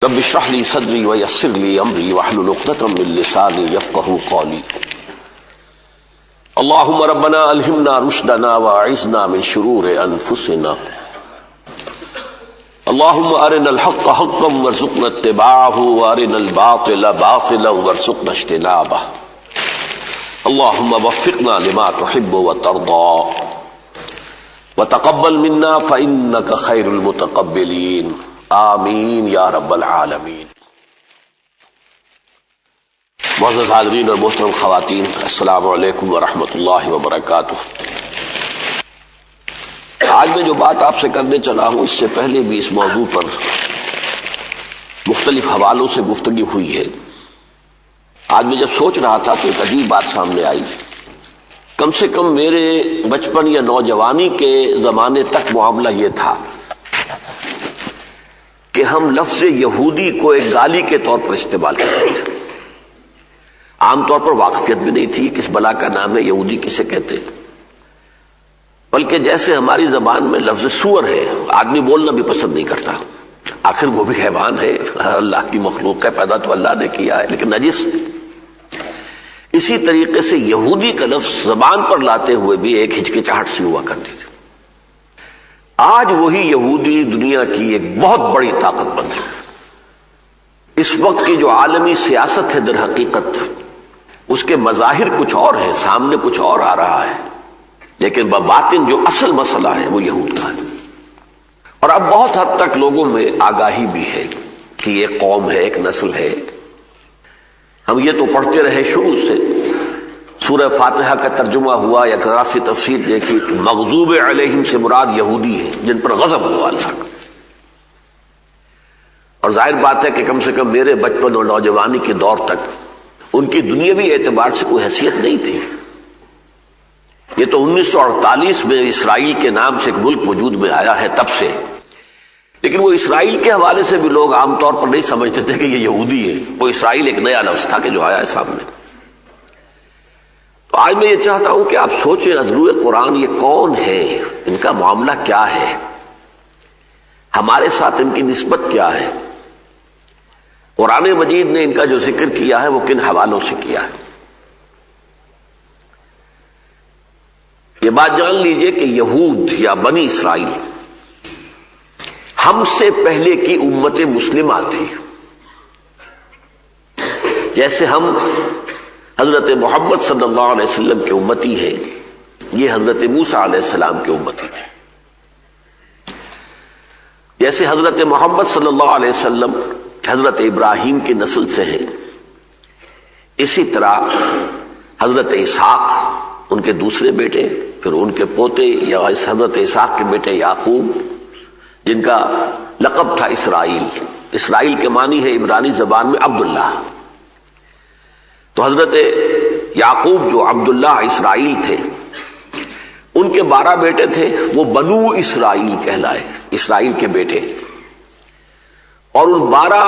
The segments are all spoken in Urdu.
رب اشرح لي صدري ويسر لي امري واحلل عقدة من لساني يفقهوا قولي اللهم ربنا الهمنا رشدنا واعذنا من شرور انفسنا اللهم ارنا الحق حقا وارزقنا اتباعه وارنا الباطل باطلا وارزقنا اجتنابه اللهم وفقنا لما تحب وترضى وتقبل منا فانك خير المتقبلين آمین یا رب العالمین۔ معزز حاضرین اور محترم خواتین، السلام علیکم ورحمۃ اللہ وبرکاتہ۔ آج میں جو بات آپ سے کرنے چلا ہوں، اس سے پہلے بھی اس موضوع پر مختلف حوالوں سے گفتگو ہوئی ہے۔ آج میں جب سوچ رہا تھا تو ایک عجیب بات سامنے آئی۔ کم سے کم میرے بچپن یا نوجوانی کے زمانے تک معاملہ یہ تھا کہ ہم لفظ یہودی کو ایک گالی کے طور پر استعمال کرتے تھے۔ عام طور پر واقفیت بھی نہیں تھی کس بلا کا نام ہے یہودی کسے کہتے، بلکہ جیسے ہماری زبان میں لفظ سور ہے، آدمی بولنا بھی پسند نہیں کرتا، آخر وہ بھی حیوان ہے، اللہ کی مخلوق ہے، پیدا تو اللہ نے کیا ہے لیکن نجس۔ اسی طریقے سے یہودی کا لفظ زبان پر لاتے ہوئے بھی ایک ہچکچاہٹ سی ہوا کرتی تھی۔ آج وہی یہودی دنیا کی ایک بہت بڑی طاقت بن چکا ہے۔ اس وقت کی جو عالمی سیاست ہے در حقیقت اس کے مظاہر کچھ اور ہیں، سامنے کچھ اور آ رہا ہے، لیکن بباطن جو اصل مسئلہ ہے وہ یہود کا ہے۔ اور اب بہت حد تک لوگوں میں آگاہی بھی ہے کہ یہ قوم ہے، ایک نسل ہے۔ ہم یہ تو پڑھتے رہے شروع سے، سورہ فاتحہ کا ترجمہ ہوا یا ذرا سی تفسیر دیکھی، مغضوب علیہم سے مراد یہودی ہیں جن پر غضب ہوا اللہ کا۔ اور ظاہر بات ہے کہ کم سے کم میرے بچپن اور نوجوانی کے دور تک ان کی دنیاوی اعتبار سے کوئی حیثیت نہیں تھی۔ یہ تو 1948 میں اسرائیل کے نام سے ایک ملک وجود میں آیا ہے تب سے، لیکن وہ اسرائیل کے حوالے سے بھی لوگ عام طور پر نہیں سمجھتے تھے کہ یہ یہودی ہے۔ وہ اسرائیل ایک نیا لفظ تھا کہ جو آیا ہے سامنے۔ تو آج میں یہ چاہتا ہوں کہ آپ سوچیں عذرو قرآن یہ کون ہے، ان کا معاملہ کیا ہے، ہمارے ساتھ ان کی نسبت کیا ہے، قرآن مجید نے ان کا جو ذکر کیا ہے وہ کن حوالوں سے کیا ہے۔ یہ بات جان لیجئے کہ یہود یا بنی اسرائیل ہم سے پہلے کی امت مسلمہ تھی۔ جیسے ہم حضرت محمد صلی اللہ علیہ وسلم کے امتی ہیں، یہ حضرت موسیٰ علیہ السلام کے امتی تھے۔ جیسے حضرت محمد صلی اللہ علیہ وسلم حضرت ابراہیم کی نسل سے ہیں، اسی طرح حضرت اسحاق ان کے دوسرے بیٹے، پھر ان کے پوتے یا حضرت اسحاق کے بیٹے یعقوب جن کا لقب تھا اسرائیل۔ اسرائیل کے معنی ہے عبرانی زبان میں عبداللہ۔ تو حضرت یعقوب جو عبداللہ اسرائیل تھے، ان کے 12 بیٹے تھے، وہ بنو اسرائیل کہلائے، اسرائیل کے بیٹے۔ اور ان 12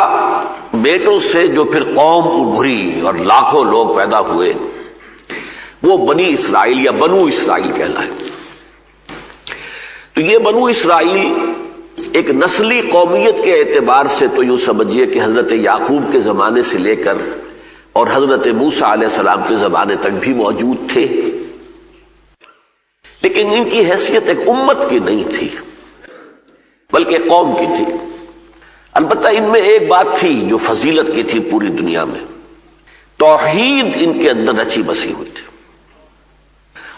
بیٹوں سے جو پھر قوم ابھری اور لاکھوں لوگ پیدا ہوئے، وہ بنی اسرائیل یا بنو اسرائیل کہلائے۔ تو یہ بنو اسرائیل ایک نسلی قومیت کے اعتبار سے تو یوں سمجھیے کہ حضرت یعقوب کے زمانے سے لے کر اور حضرت موسیٰ علیہ السلام کے زمانے تک بھی موجود تھے، لیکن ان کی حیثیت ایک امت کی نہیں تھی بلکہ ایک قوم کی تھی۔ البتہ ان میں ایک بات تھی جو فضیلت کی تھی پوری دنیا میں، توحید ان کے اندر رچی بسی ہوئی تھی۔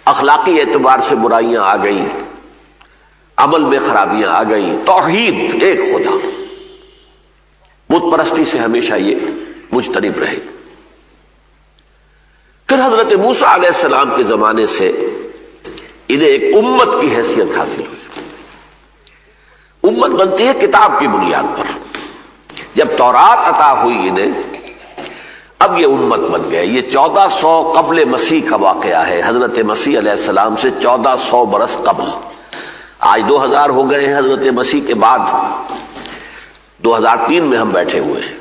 اخلاقی اعتبار سے برائیاں آ گئیں، عمل میں خرابیاں آ گئیں، توحید ایک خدا، بت پرستی سے ہمیشہ یہ مجتنب رہے۔ پھر حضرت موسیٰ علیہ السلام کے زمانے سے انہیں ایک امت کی حیثیت حاصل ہوئی۔ امت بنتی ہے کتاب کی بنیاد پر۔ جب تورات عطا ہوئی انہیں، اب یہ امت بن گئے۔ یہ 1400 قبل مسیح کا واقعہ ہے، حضرت مسیح علیہ السلام سے 1400 برس قبل۔ آج 2000 ہو گئے ہیں حضرت مسیح کے بعد، 2003 میں ہم بیٹھے ہوئے ہیں،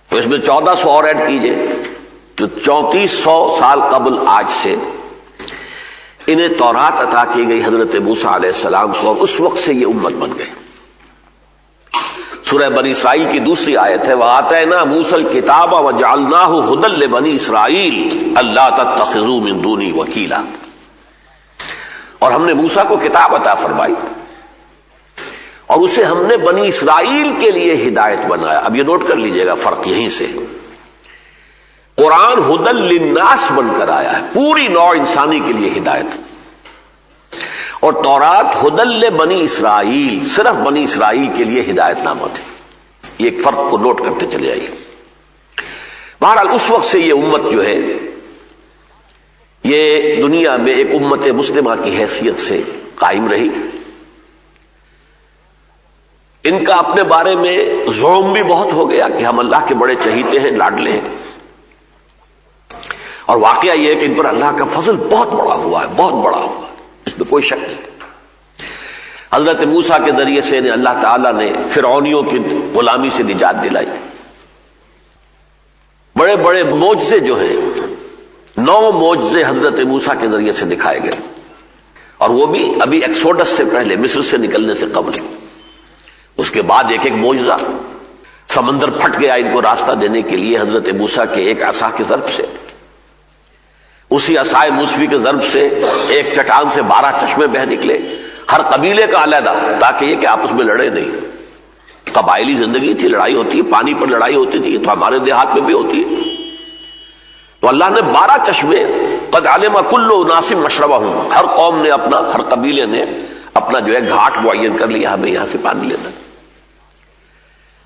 تو اس میں 1400 اور ایڈ کیجئے تو 3400 سال قبل آج سے انہیں تورات عطا کی گئی حضرت موسیٰ علیہ السلام کو، اور اس وقت سے یہ امت بن گئے۔ سورہ بنی اسرائیل کی دوسری آیت ہے وَآتَيْنَا مُوسَى الْكِتَابَ وَجَعَلْنَاهُ هُدًى لِبَنِي إِسْرَائِيلَ أَلَّا تَتَّخِذُوا مِن دُونِي وَكِيلًا، اور ہم نے موسیٰ کو کتاب عطا فرمائی اور اسے ہم نے بنی اسرائیل کے لیے ہدایت بنایا۔ اب یہ نوٹ کر لیجئے گا فرق یہیں سے، قرآن ہدی للناس بن کر آیا ہے، پوری نوع انسانی کے لیے ہدایت، اور تورات ہدی لبنی اسرائیل صرف بنی اسرائیل کے لیے ہدایت نامہ تھی۔ یہ ایک فرق کو نوٹ کرتے چلے آئیے۔ بہرحال اس وقت سے یہ امت جو ہے یہ دنیا میں ایک امت مسلمہ کی حیثیت سے قائم رہی۔ ان کا اپنے بارے میں زعم بھی بہت ہو گیا کہ ہم اللہ کے بڑے چہیتے ہیں، لاڈلے ہیں، اور واقعہ یہ ہے کہ ان پر اللہ کا فضل بہت بڑا ہوا ہے، بہت بڑا ہوا ہے، اس میں کوئی شک نہیں۔ حضرت موسیٰ کے ذریعے سے اللہ تعالیٰ نے فرعونیوں کی غلامی سے نجات دلائی۔ بڑے بڑے معجزے جو ہیں، 9 معجزے حضرت موسیٰ کے ذریعے سے دکھائے گئے، اور وہ بھی ابھی ایکسوڈس سے پہلے، مصر سے نکلنے سے قبل۔ اس کے بعد ایک ایک معجزہ، سمندر پھٹ گیا ان کو راستہ دینے کے لیے حضرت موسیٰ کے ایک عصا کے ضرب سے، اسی عصائے موسوی کے ضرب سے ایک چٹان سے 12 چشمے بہہ نکلے، ہر قبیلے کا علیحدہ، تاکہ یہ کہ آپس میں لڑے نہیں۔ قبائلی زندگی تھی، لڑائی ہوتی ہے، پانی پر لڑائی ہوتی تھی، تو ہمارے دیہات میں بھی ہوتی ہے۔ تو اللہ نے 12 چشمے، قد علم کل اناس مشربہم، ہر قوم نے اپنا، ہر قبیلے نے اپنا جو ہے گھاٹ معین کر لیا، ہمیں یہاں سے پانی لینا۔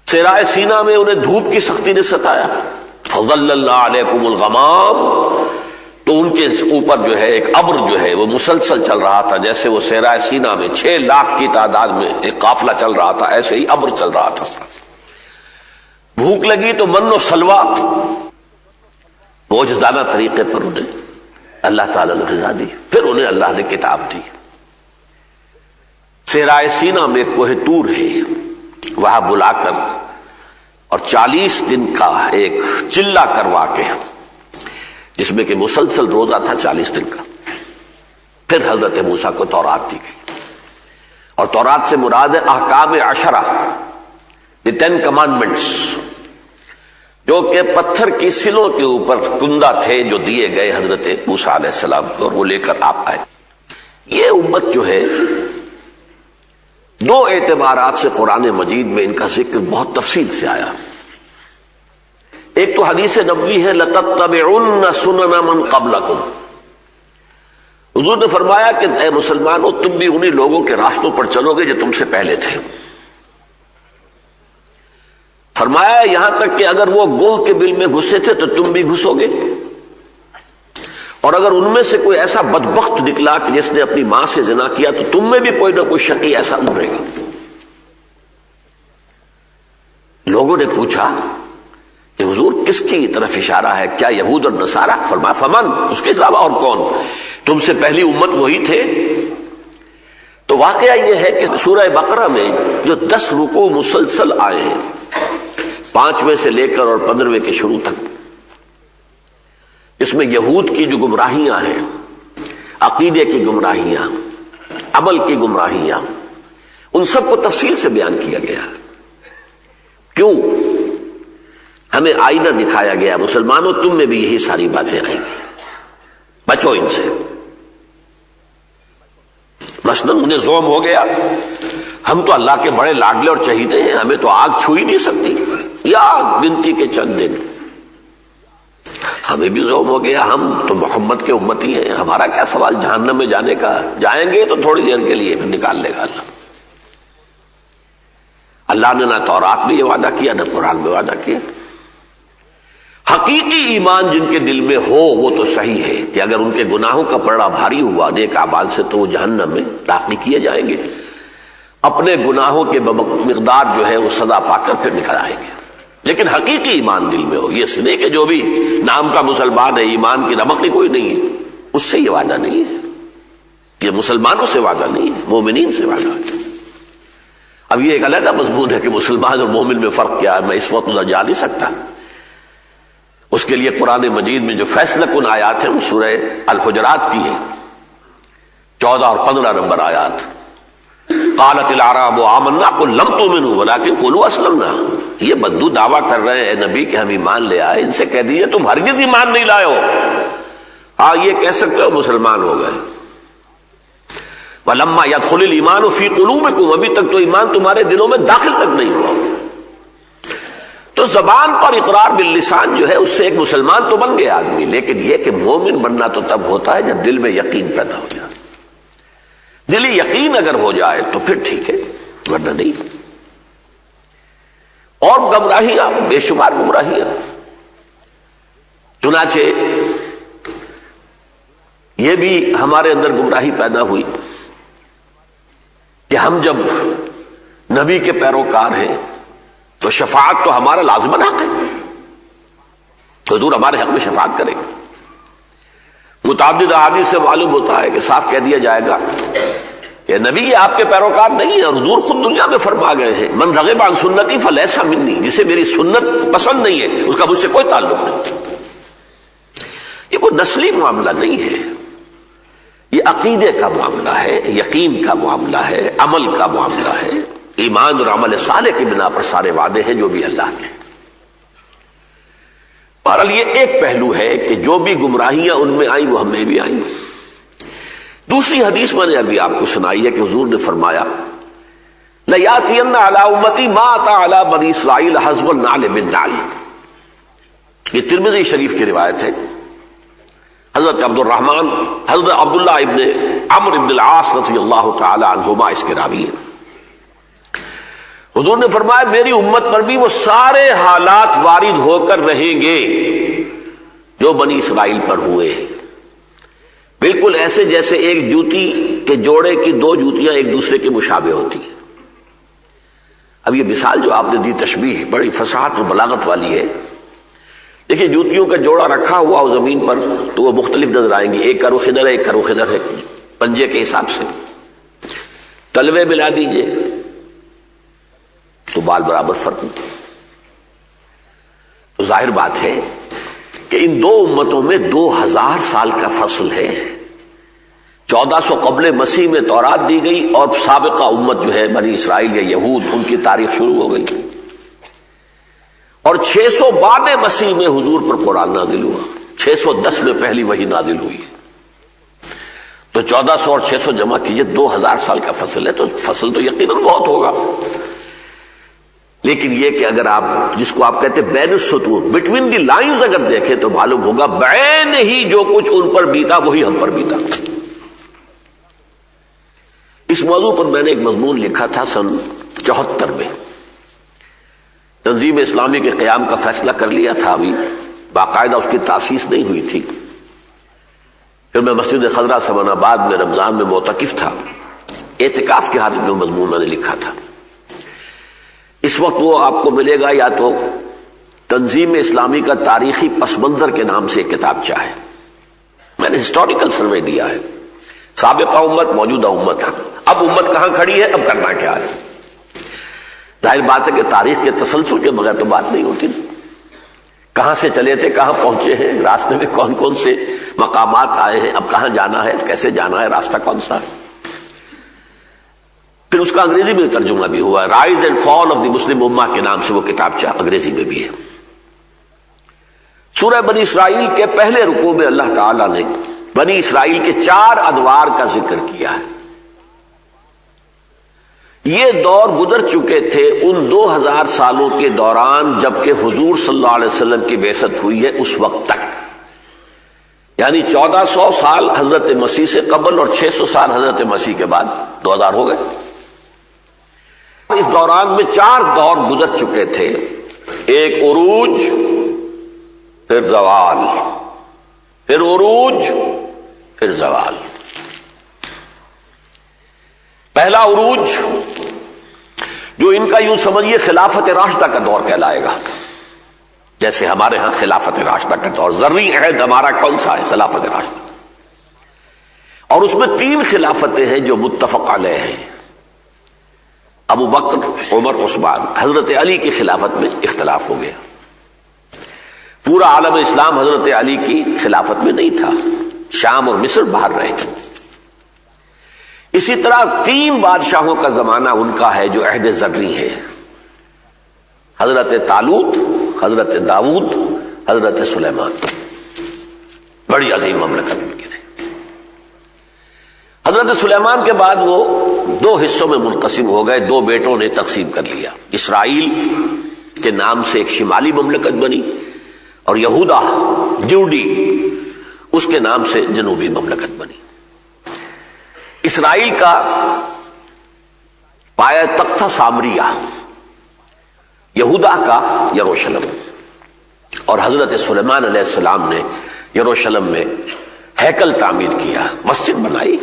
صحرائے سینا میں انہیں دھوپ کی سختی نے ستایا، فظللنا علیکم الغمام، تو ان کے اوپر جو ہے ایک ابر جو ہے وہ مسلسل چل رہا تھا، جیسے وہ صحرائے سینا میں 6 لاکھ کی تعداد میں ایک قافلہ چل رہا تھا، ایسے ہی ابر چل رہا تھا۔ بھوک لگی تو من و سلوہ، معجزانہ طریقے پر انہیں اللہ تعالیٰ نے غذا دی، پھر انہیں اللہ نے کتاب دی۔ صحرائے سینا میں کوہ طور ہے، وہاں بلا کر اور 40 دن کا ایک چلہ کروا کے، جس میں کہ مسلسل روزہ تھا 40 دن کا، پھر حضرت موسیٰ کو تورات دی گئی، اور تورات سے مراد ہے احکام 10، دی 10 کمانڈمنٹس، جو کہ پتھر کی سلوں کے اوپر کندہ تھے، جو دیے گئے حضرت موسیٰ علیہ السلام کو، اور وہ لے کر آپ آئے۔ یہ امت جو ہے 2 اعتبارات سے قرآن مجید میں ان کا ذکر بہت تفصیل سے آیا۔ ایک تو حدیث نبوی ہے لَتَتَّبِعُنَّ سُنَنَ مَن قَبْلَكُمْ، حضور نے فرمایا کہ اے مسلمانوں، تم بھی انہی لوگوں کے راستوں پر چلو گے جو تم سے پہلے تھے۔ فرمایا یہاں تک کہ اگر وہ گوہ کے بل میں گھسے تھے تو تم بھی گھسو گے، اور اگر ان میں سے کوئی ایسا بدبخت نکلا کہ جس نے اپنی ماں سے زنا کیا تو تم میں بھی کوئی نہ کوئی شقی ایسا ابھرے گا۔ لوگوں نے پوچھا کہ حضور کس کی طرف اشارہ ہے، کیا یہود اور نصارہ؟ فرمایا فمن، اس کے علاوہ اور کون، تم سے پہلی امت وہی تھے۔ تو واقعہ یہ ہے کہ سورہ بقرہ میں جو 10 رکوع مسلسل آئے ہیں، 5ویں سے لے کر اور 15ویں کے شروع تک، اس میں یہود کی جو گمراہیاں ہیں، عقیدے کی گمراہیاں، عمل کی گمراہیاں، ان سب کو تفصیل سے بیان کیا گیا۔ کیوں؟ ہمیں آئینہ دکھایا گیا، مسلمانوں تم میں بھی یہی ساری باتیں آئیں گی، بچو ان سے۔ مثلاً انہیں زوم ہو گیا ہم تو اللہ کے بڑے لاڈلے اور چہیتے ہیں، ہمیں تو آگ چھو ہی نہیں سکتی، یا گنتی کے چند دن۔ ہمیں بھی زوم ہو گیا، ہم تو محمد کے امتی ہیں، ہمارا کیا سوال جہنم میں جانے کا، جائیں گے تو تھوڑی دیر کے لیے، پھر نکال لے گا اللہ۔ اللہ نے نہ تورات میں یہ وعدہ کیا، نہ قرآن میں وعدہ کیا۔ حقیقی ایمان جن کے دل میں ہو وہ تو صحیح ہے کہ اگر ان کے گناہوں کا پلڑا بھاری ہوا نیک اعمال سے تو وہ جہنم میں داخل کیے جائیں گے، اپنے گناہوں کے مقدار جو ہے وہ سزا پا کر پھر نکل آئیں گے۔ لیکن حقیقی ایمان دل میں ہو، یہ نہیں کہ جو بھی نام کا مسلمان ہے، ایمان کی رمق کوئی نہیں ہے، اس سے یہ وعدہ نہیں ہے، یہ مسلمانوں سے وعدہ نہیں ہے، مومنین سے وعدہ ہے۔ اب یہ ایک علیحدہ مضمون ہے کہ مسلمان اور مومن میں فرق کیا ہے، میں اس وقت ادھر جا نہیں سکتا۔ اس کے لیے قرآن مجید میں جو فیصلہ کن آیات ہیں وہ سورہ الحجرات کی ہے، 14 اور 15 نمبر آیات۔ قالت الاعراب آمنا قل لم تؤمنوا ولكن قولوا اسلمنا. یہ بدو دعویٰ کر رہے ہیں نبی کہ ہم ایمان لے آئے، ان سے کہہ دیجیے تم ہرگز ایمان نہیں لائے ہو، ہاں یہ کہہ سکتے ہو مسلمان ہو گئے. وَلَمَّا يَدْخُلِ الْإِيمَانُ فِي قُلُوبِكُمْ، ابھی تک تو ایمان تمہارے دلوں میں داخل تک نہیں ہوا. تو زبان پر اقرار باللسان جو ہے اس سے ایک مسلمان تو بن گیا آدمی، لیکن یہ کہ مومن بننا تو تب ہوتا ہے جب دل میں یقین پیدا ہو جائے. دلی یقین اگر ہو جائے تو پھر ٹھیک ہے، ورنہ نہیں. اور گمراہیاں بے شمار گمراہیاں. چنانچہ یہ بھی ہمارے اندر گمراہی پیدا ہوئی کہ ہم جب نبی کے پیروکار ہیں تو شفاعت تو ہمارا لازماً حق ہے، حضور ہمارے حق میں شفاعت کریں گے. متعدد احادیث سے معلوم ہوتا ہے کہ صاف کہہ دیا جائے گا کہ نبی یہ آپ کے پیروکار نہیں ہے، اور حضور خود دنیا میں فرما گئے ہیں من رغب عن سنتی فلیس منی، جسے میری سنت پسند نہیں ہے اس کا مجھ سے کوئی تعلق نہیں. یہ کوئی نسلی معاملہ نہیں ہے، یہ عقیدے کا معاملہ ہے، یقین کا معاملہ ہے، عمل کا معاملہ ہے. ایمان اور عمل صالح کی بنا پر سارے وعدے ہیں جو بھی اللہ کے. بہرحال یہ ایک پہلو ہے کہ جو بھی گمراہیاں ان میں آئیں وہ ہم میں بھی آئیں. دوسری حدیث میں نے ابھی آپ کو سنائی ہے کہ حضور نے فرمایا لَيَأْتِيَنَّ عَلَىٰ أُمَّتِي مَا أَتَىٰ عَلَىٰ بَنِي إِسْرَائِيلَ حَسْبُ النَّعْلِ بِالنَّعْلِ. یہ ترمذی شریف کی روایت ہے. حضرت عبداللہ ابن عمرو ابن العاص رضی اللہ تعالی عنہما اس کے راوی ہیں. حضور نے فرمایا میری امت پر بھی وہ سارے حالات وارد ہو کر رہیں گے جو بنی اسرائیل پر ہوئے، بالکل ایسے جیسے ایک جوتی کے جوڑے کی دو جوتیاں ایک دوسرے کے مشابہ ہوتی ہیں. اب یہ مثال جو آپ نے دی تشبیہ بڑی فصاحت اور بلاغت والی ہے. دیکھیے جوتیوں کا جوڑا رکھا ہوا ہو زمین پر تو وہ مختلف نظر آئیں گے، ایک کا رخ ادھر ہے ایک کا رخ ادھر ہے پنجے کے حساب سے. تلوے ملا دیجئے تو بال برابر فرق ہوتے. تو ظاہر بات ہے کہ ان دو امتوں میں 2000 سال کا فصل ہے. 1400 قبل مسیح میں تورات دی گئی اور سابقہ امت جو ہے بنی اسرائیل یا یہود ان کی تاریخ شروع ہو گئی، اور 600 بعد مسیح میں حضور پر قرآن نازل ہوا. 610 میں پہلی وحی نازل ہوئی. تو 1400 اور 600 جمع کیجئے 2000 سال کا فصل ہے. تو فصل تو یقیناً بہت ہوگا، لیکن یہ کہ اگر آپ جس کو آپ کہتے ہیں بین السطور بٹوین دی لائنز اگر دیکھیں تو معلوم ہوگا بعین ہی جو کچھ ان پر بیتا وہی ہم پر بیتا. اس موضوع پر میں نے ایک مضمون لکھا تھا سن 74 میں. تنظیم اسلامی کے قیام کا فیصلہ کر لیا تھا، ابھی باقاعدہ اس کی تاسیس نہیں ہوئی تھی. پھر میں مسجد خضرا سمن آباد میں رمضان میں معتکف تھا، اعتکاف کی حالت میں مضمون میں نے لکھا تھا. اس وقت وہ آپ کو ملے گا یا تو تنظیم اسلامی کا تاریخی پس منظر کے نام سے ایک کتاب چاہے. میں نے ہسٹوریکل سروے دیا ہے، سابقہ امت موجودہ امت ہے، اب امت کہاں کھڑی ہے، اب کرنا کیا ہے. ظاہر بات ہے کہ تاریخ کے تسلسل کے بغیر تو بات نہیں ہوتی. کہاں سے چلے تھے، کہاں پہنچے ہیں، راستے میں کون کون سے مقامات آئے ہیں، اب کہاں جانا ہے، کیسے جانا ہے، راستہ کون سا ہے. پھر اس کا انگریزی میں ترجمہ بھی ہوا ہے، rise and fall of the Muslim امہ کے نام سے وہ کتاب انگریزی میں بھی ہے. سورہ بنی اسرائیل کے پہلے رکوع میں اللہ تعالی نے بنی اسرائیل کے 4 ادوار کا ذکر کیا ہے. یہ دور گزر چکے تھے ان 2000 سالوں کے دوران جبکہ حضور صلی اللہ علیہ وسلم کی بعثت ہوئی ہے اس وقت تک، یعنی 1400 سال حضرت مسیح سے قبل اور 600 سال حضرت مسیح کے بعد 2000 ہو گئے. اس دوران میں 4 دور گزر چکے تھے، ایک عروج، پھر زوال، پھر عروج، پھر زوال. پہلا عروج جو ان کا یوں سمجھیے خلافت راشدہ کا دور کہلائے گا، جیسے ہمارے ہاں خلافت راشدہ کا دور. ذرّی عہد ہمارا کون سا ہے؟ خلافت راشدہ. اور اس میں 3 خلافتیں ہیں جو متفق علیہ ہیں. ابو بکر، عمر، عثمان. حضرت علی کی خلافت میں اختلاف ہو گیا. پورا عالم اسلام حضرت علی کی خلافت میں نہیں تھا، شام اور مصر باہر رہے تھے. اسی طرح 3 بادشاہوں کا زمانہ ان کا ہے جو عہد زرعی ہے، حضرت طالوت، حضرت داؤد، حضرت سلیمان. بڑی عظیم مملکت ان کی رہی. حضرت سلیمان کے بعد وہ 2 حصوں میں منقسم ہو گئے، 2 بیٹوں نے تقسیم کر لیا. اسرائیل کے نام سے ایک شمالی مملکت بنی اور یہودا جوڈی اس کے نام سے جنوبی مملکت بنی. اسرائیل کا پایا تخت تھا سامریہ، یہودا کا یروشلم، اور حضرت سلیمان علیہ السلام نے یروشلم میں ہیکل تعمیر کیا، مسجد بنائی،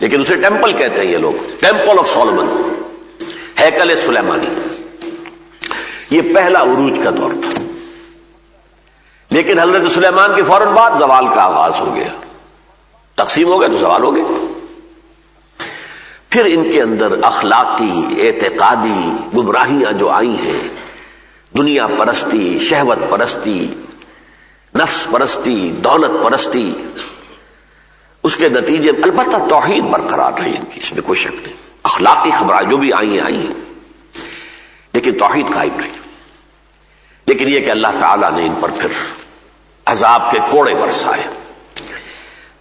لیکن اسے ٹیمپل کہتے ہیں یہ لوگ، ٹیمپل آف سولومن، ہیکل سلیمانی. یہ پہلا عروج کا دور تھا. لیکن حضرت سلیمان کے فوراً بعد زوال کا آغاز ہو گیا، تقسیم ہو گیا تو زوال ہو گیا. پھر ان کے اندر اخلاقی اعتقادی گمراہیاں جو آئی ہیں، دنیا پرستی، شہوت پرستی، نفس پرستی، دولت پرستی، اس کے نتیجے میں البتہ توحید برقرار رہی ان کی، اس میں کوئی شک نہیں. اخلاقی خبریں جو بھی آئی ہیں لیکن توحید قائم رہی. لیکن یہ کہ اللہ تعالیٰ نے ان پر پھر عذاب کے کوڑے برسائے.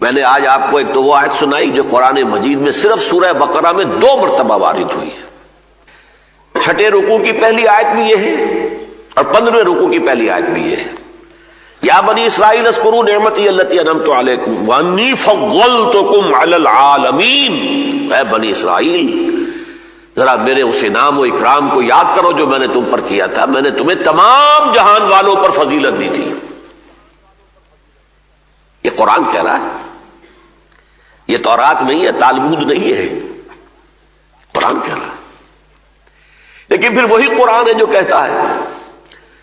میں نے آج آپ کو ایک تو وہ آیت سنائی جو قرآن مجید میں صرف سورہ بقرہ میں 2 مرتبہ وارد ہوئی ہے. 6 رکوع کی پہلی آیت بھی یہ ہے اور 15ویں رکوع کی پہلی آیت بھی یہ ہے. یا بنی اسرائیل اذکروا نعمتی التی انعمت علیکم وانی فضلتکم علی العالمین. اے بنی اسرائیل، ذرا میرے اس انعام و اکرام کو یاد کرو جو میں نے تم پر کیا تھا. میں نے تمہیں تمام جہان والوں پر فضیلت دی تھی. یہ قرآن کہہ رہا ہے، یہ تورات نہیں ہے، تالمود نہیں ہے، قرآن کہہ رہا ہے. لیکن پھر وہی قرآن ہے جو کہتا ہے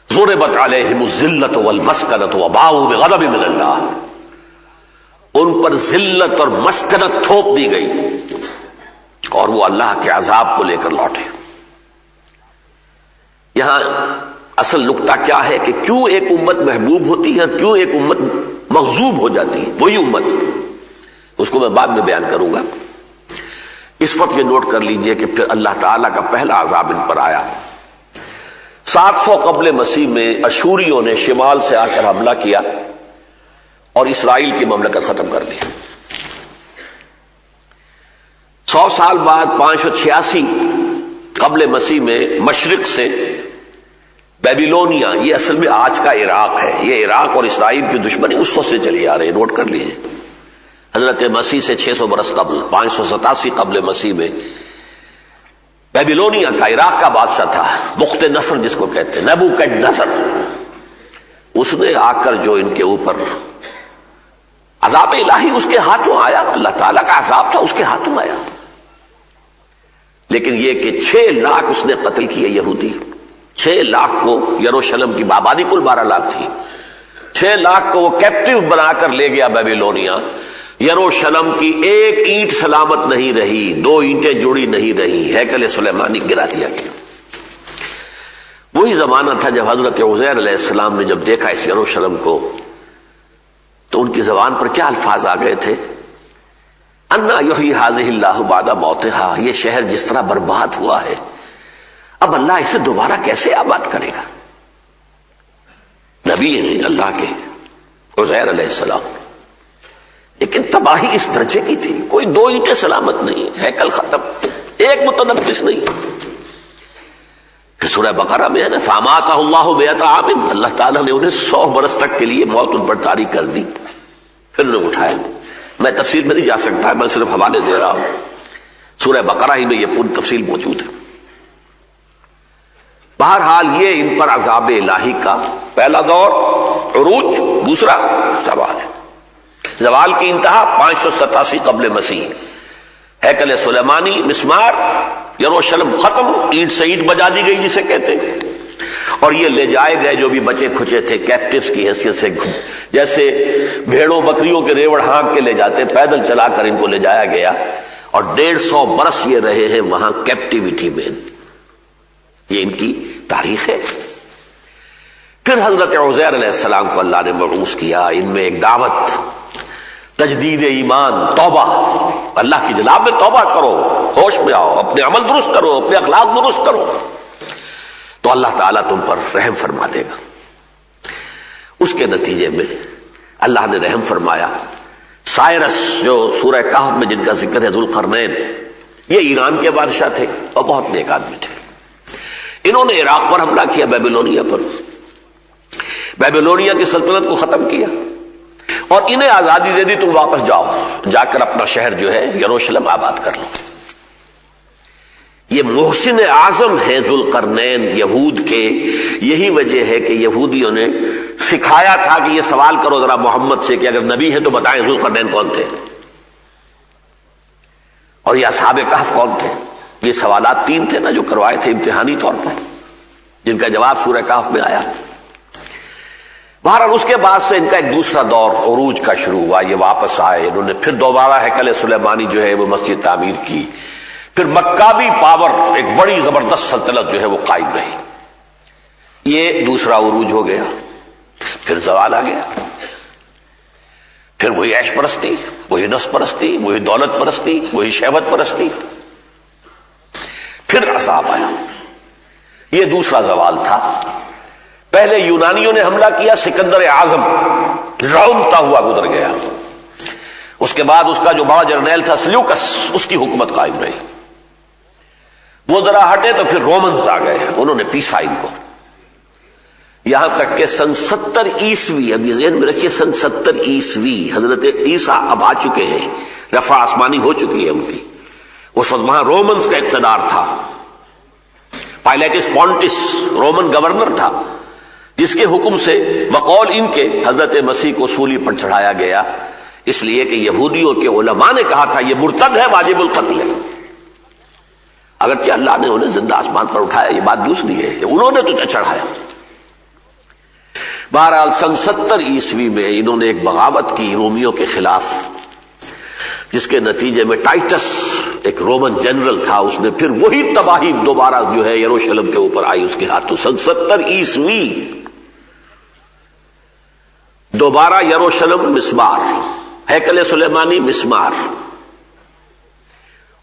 ضربت علیہم الذلۃ والمسکنۃ وباؤوا بغضب من اللہ. ان پر ذلت اور مسکنت تھوپ دی گئی اور وہ اللہ کے عذاب کو لے کر لوٹے. یہاں اصل نقطہ کیا ہے کہ کیوں ایک امت محبوب ہوتی ہے اور کیوں ایک امت مغضوب ہو جاتی ہے. وہی امت، اس کو میں بعد میں بیان کروں گا. اس وقت یہ نوٹ کر لیجئے کہ پھر اللہ تعالیٰ کا پہلا عذاب ان پر آیا 700 قبل مسیح میں. اشوریوں نے شمال سے آ کر حملہ کیا اور اسرائیل کی مملکت ختم کر دی. 100 سال بعد 586 قبل مسیح میں مشرق سے بیبیلونیا، یہ اصل میں آج کا عراق ہے، یہ عراق اور اسرائیل کی دشمنی اس وقت سے چلی آ رہی ہے، نوٹ کر لیجیے. حضرت مسیح سے 600 برس قبل 587 قبل مسیح میں بیبیلونیا کا، عراق کا بادشاہ تھا بخت نصر جس کو کہتے ہیں، نبوکڈنصر. اس نے آ کر جو ان کے اوپر عذاب الہی اس کے ہاتھوں آیا، اللہ تعالیٰ کا عذاب تھا اس کے ہاتھوں آیا. لیکن یہ کہ 6 لاکھ اس نے قتل کیے یہودی. 6 لاکھ کو یروشلم کی آبادی کل 12 لاکھ تھی، 6 لاکھ کو وہ کیپٹیو بنا کر لے گیا بیبیلونیا. یروشلم کی ایک اینٹ سلامت نہیں رہی، 2 اینٹیں جڑی نہیں رہی، ہیکل سلیمانی گرا دیا گیا. وہی زمانہ تھا جب حضرت عزیر علیہ السلام نے جب دیکھا اس یروشلم کو تو ان کی زبان پر کیا الفاظ آ گئے تھے؟ انا یحیی ھذہ اللہ بعد موتھا. یہ شہر جس طرح برباد ہوا ہے اب اللہ اسے دوبارہ کیسے آباد کرے گا؟ نبی ہیں اللہ کے عزیر علیہ السلام، لیکن تباہی اس درجے کی تھی، کوئی 2 اینٹیں سلامت نہیں، ہیکل ختم، ایک متنفس نہیں. پھر سورہ بقرہ میں ہے نا فاماتہ اللہ مئۃ عام، اللہ تعالیٰ نے انہیں 100 برس تک کے لیے موت ان پر طاری کر دی. پھر انہیں اٹھایا. میں تفصیل میں نہیں جا سکتا، میں صرف حوالے دے رہا ہوں. سورہ بقرہ ہی میں یہ پوری تفصیل موجود ہے. بہرحال یہ ان پر عذاب الہی کا پہلا دور عروج، دوسرا زوال. زوال کی انتہا 587 قبل مسیح، ہیکل سلیمانی، مسمار، یروشلم ختم، اینٹ سے اینٹ بجا دی گئی جسے کہتے ہیں. اور یہ لے جائے گئے جو بھی بچے کھچے تھے کیپٹیوز کی حیثیت سے، جیسے بھیڑوں بکریوں کے ریوڑ ہانک کے لے جاتے، پیدل چلا کر ان کو لے جایا گیا اور 150 برس یہ رہے ہیں وہاں کیپٹیوٹی میں. یہ ان کی تاریخ ہے. پھر حضرت عزیر علیہ السلام کو اللہ نے مبعوث کیا. ان میں ایک دعوت تجدید ایمان، توبہ، اللہ کی جناب میں توبہ کرو، ہوش میں آؤ، اپنے عمل درست کرو، اپنے اخلاق درست کرو، تو اللہ تعالیٰ تم پر رحم فرما دے گا۔ اس کے نتیجے میں اللہ نے رحم فرمایا۔ سائرس جو سورہ کہف میں جن کا ذکر ہے، ذوالقرنین، یہ ایران کے بادشاہ تھے اور بہت نیک آدمی تھے۔ انہوں نے عراق پر حملہ کیا، بیبلونیا پر، بیبلونیا کی سلطنت کو ختم کیا اور انہیں آزادی دے دی، تم واپس جاؤ، جا کر اپنا شہر جو ہے یروشلم آباد کر لو۔ یہ محسن اعظم ہیں ذوالقرنین یہود کے۔ یہی وجہ ہے کہ یہودیوں نے سکھایا تھا کہ یہ سوال کرو ذرا محمد سے کہ اگر نبی ہے تو بتائیں ذوالقرنین کون تھے اور یہ اصحاب کہف کون تھے۔ یہ سوالات 3 تھے نا جو کروائے تھے امتحانی طور پر، جن کا جواب سورہ کہف میں آیا۔ بہرحال اس کے بعد سے ان کا ایک دوسرا دور عروج کا شروع ہوا، یہ واپس آئے، انہوں نے پھر دوبارہ ہیکل سلیمانی جو ہے وہ مسجد تعمیر کی، پھر مکابی پاور، ایک بڑی زبردست سلطنت جو ہے وہ قائم رہی۔ یہ دوسرا عروج ہو گیا، پھر زوال آ گیا، پھر وہی عیش پرستی، وہی نفس پرستی، وہی دولت پرستی، وہی شہوت پرستی، پھر عذاب آیا۔ یہ دوسرا زوال تھا۔ پہلے یونانیوں نے حملہ کیا، سکندر اعظم رونتا ہوا گزر گیا، اس کے بعد اس کا جو بڑا جرنیل تھا سلیوکس، اس کی حکومت قائم رہی۔ وہ ذرا ہٹے تو پھر رومنز آ گئے، انہوں نے پیسا ان کو، یہاں تک کہ سن 70 عیسوی، اب یہ ذہن میں رکھیے، سن 70 عیسوی حضرت عیسیٰ اب آ چکے ہیں، رفع آسمانی ہو چکی ہے ان کی، اس وقت وہاں رومنز کا اقتدار تھا۔ پائلیٹس پونٹس رومن گورنر تھا، جس کے حکم سے بقول ان کے حضرت مسیح کو سولی پر چڑھایا گیا، اس لیے کہ یہودیوں کے علماء نے کہا تھا یہ مرتد ہے، واجب القتل ہے۔ اگرچہ اللہ نے انہیں زندہ آسمان پر اٹھایا، یہ بات دوسری ہے، انہوں نے تو چڑھایا۔ بہرحال سن 70 عیسوی میں انہوں نے ایک بغاوت کی رومیوں کے خلاف، جس کے نتیجے میں ٹائٹس ایک رومن جنرل تھا، اس نے پھر وہی تباہی دوبارہ جو ہے یروشلم کے اوپر آئی اس کے ہاتھوں۔ سن 70 عیسوی دوبارہ یروشلم مسمار، ہیکل سلیمانی مسمار،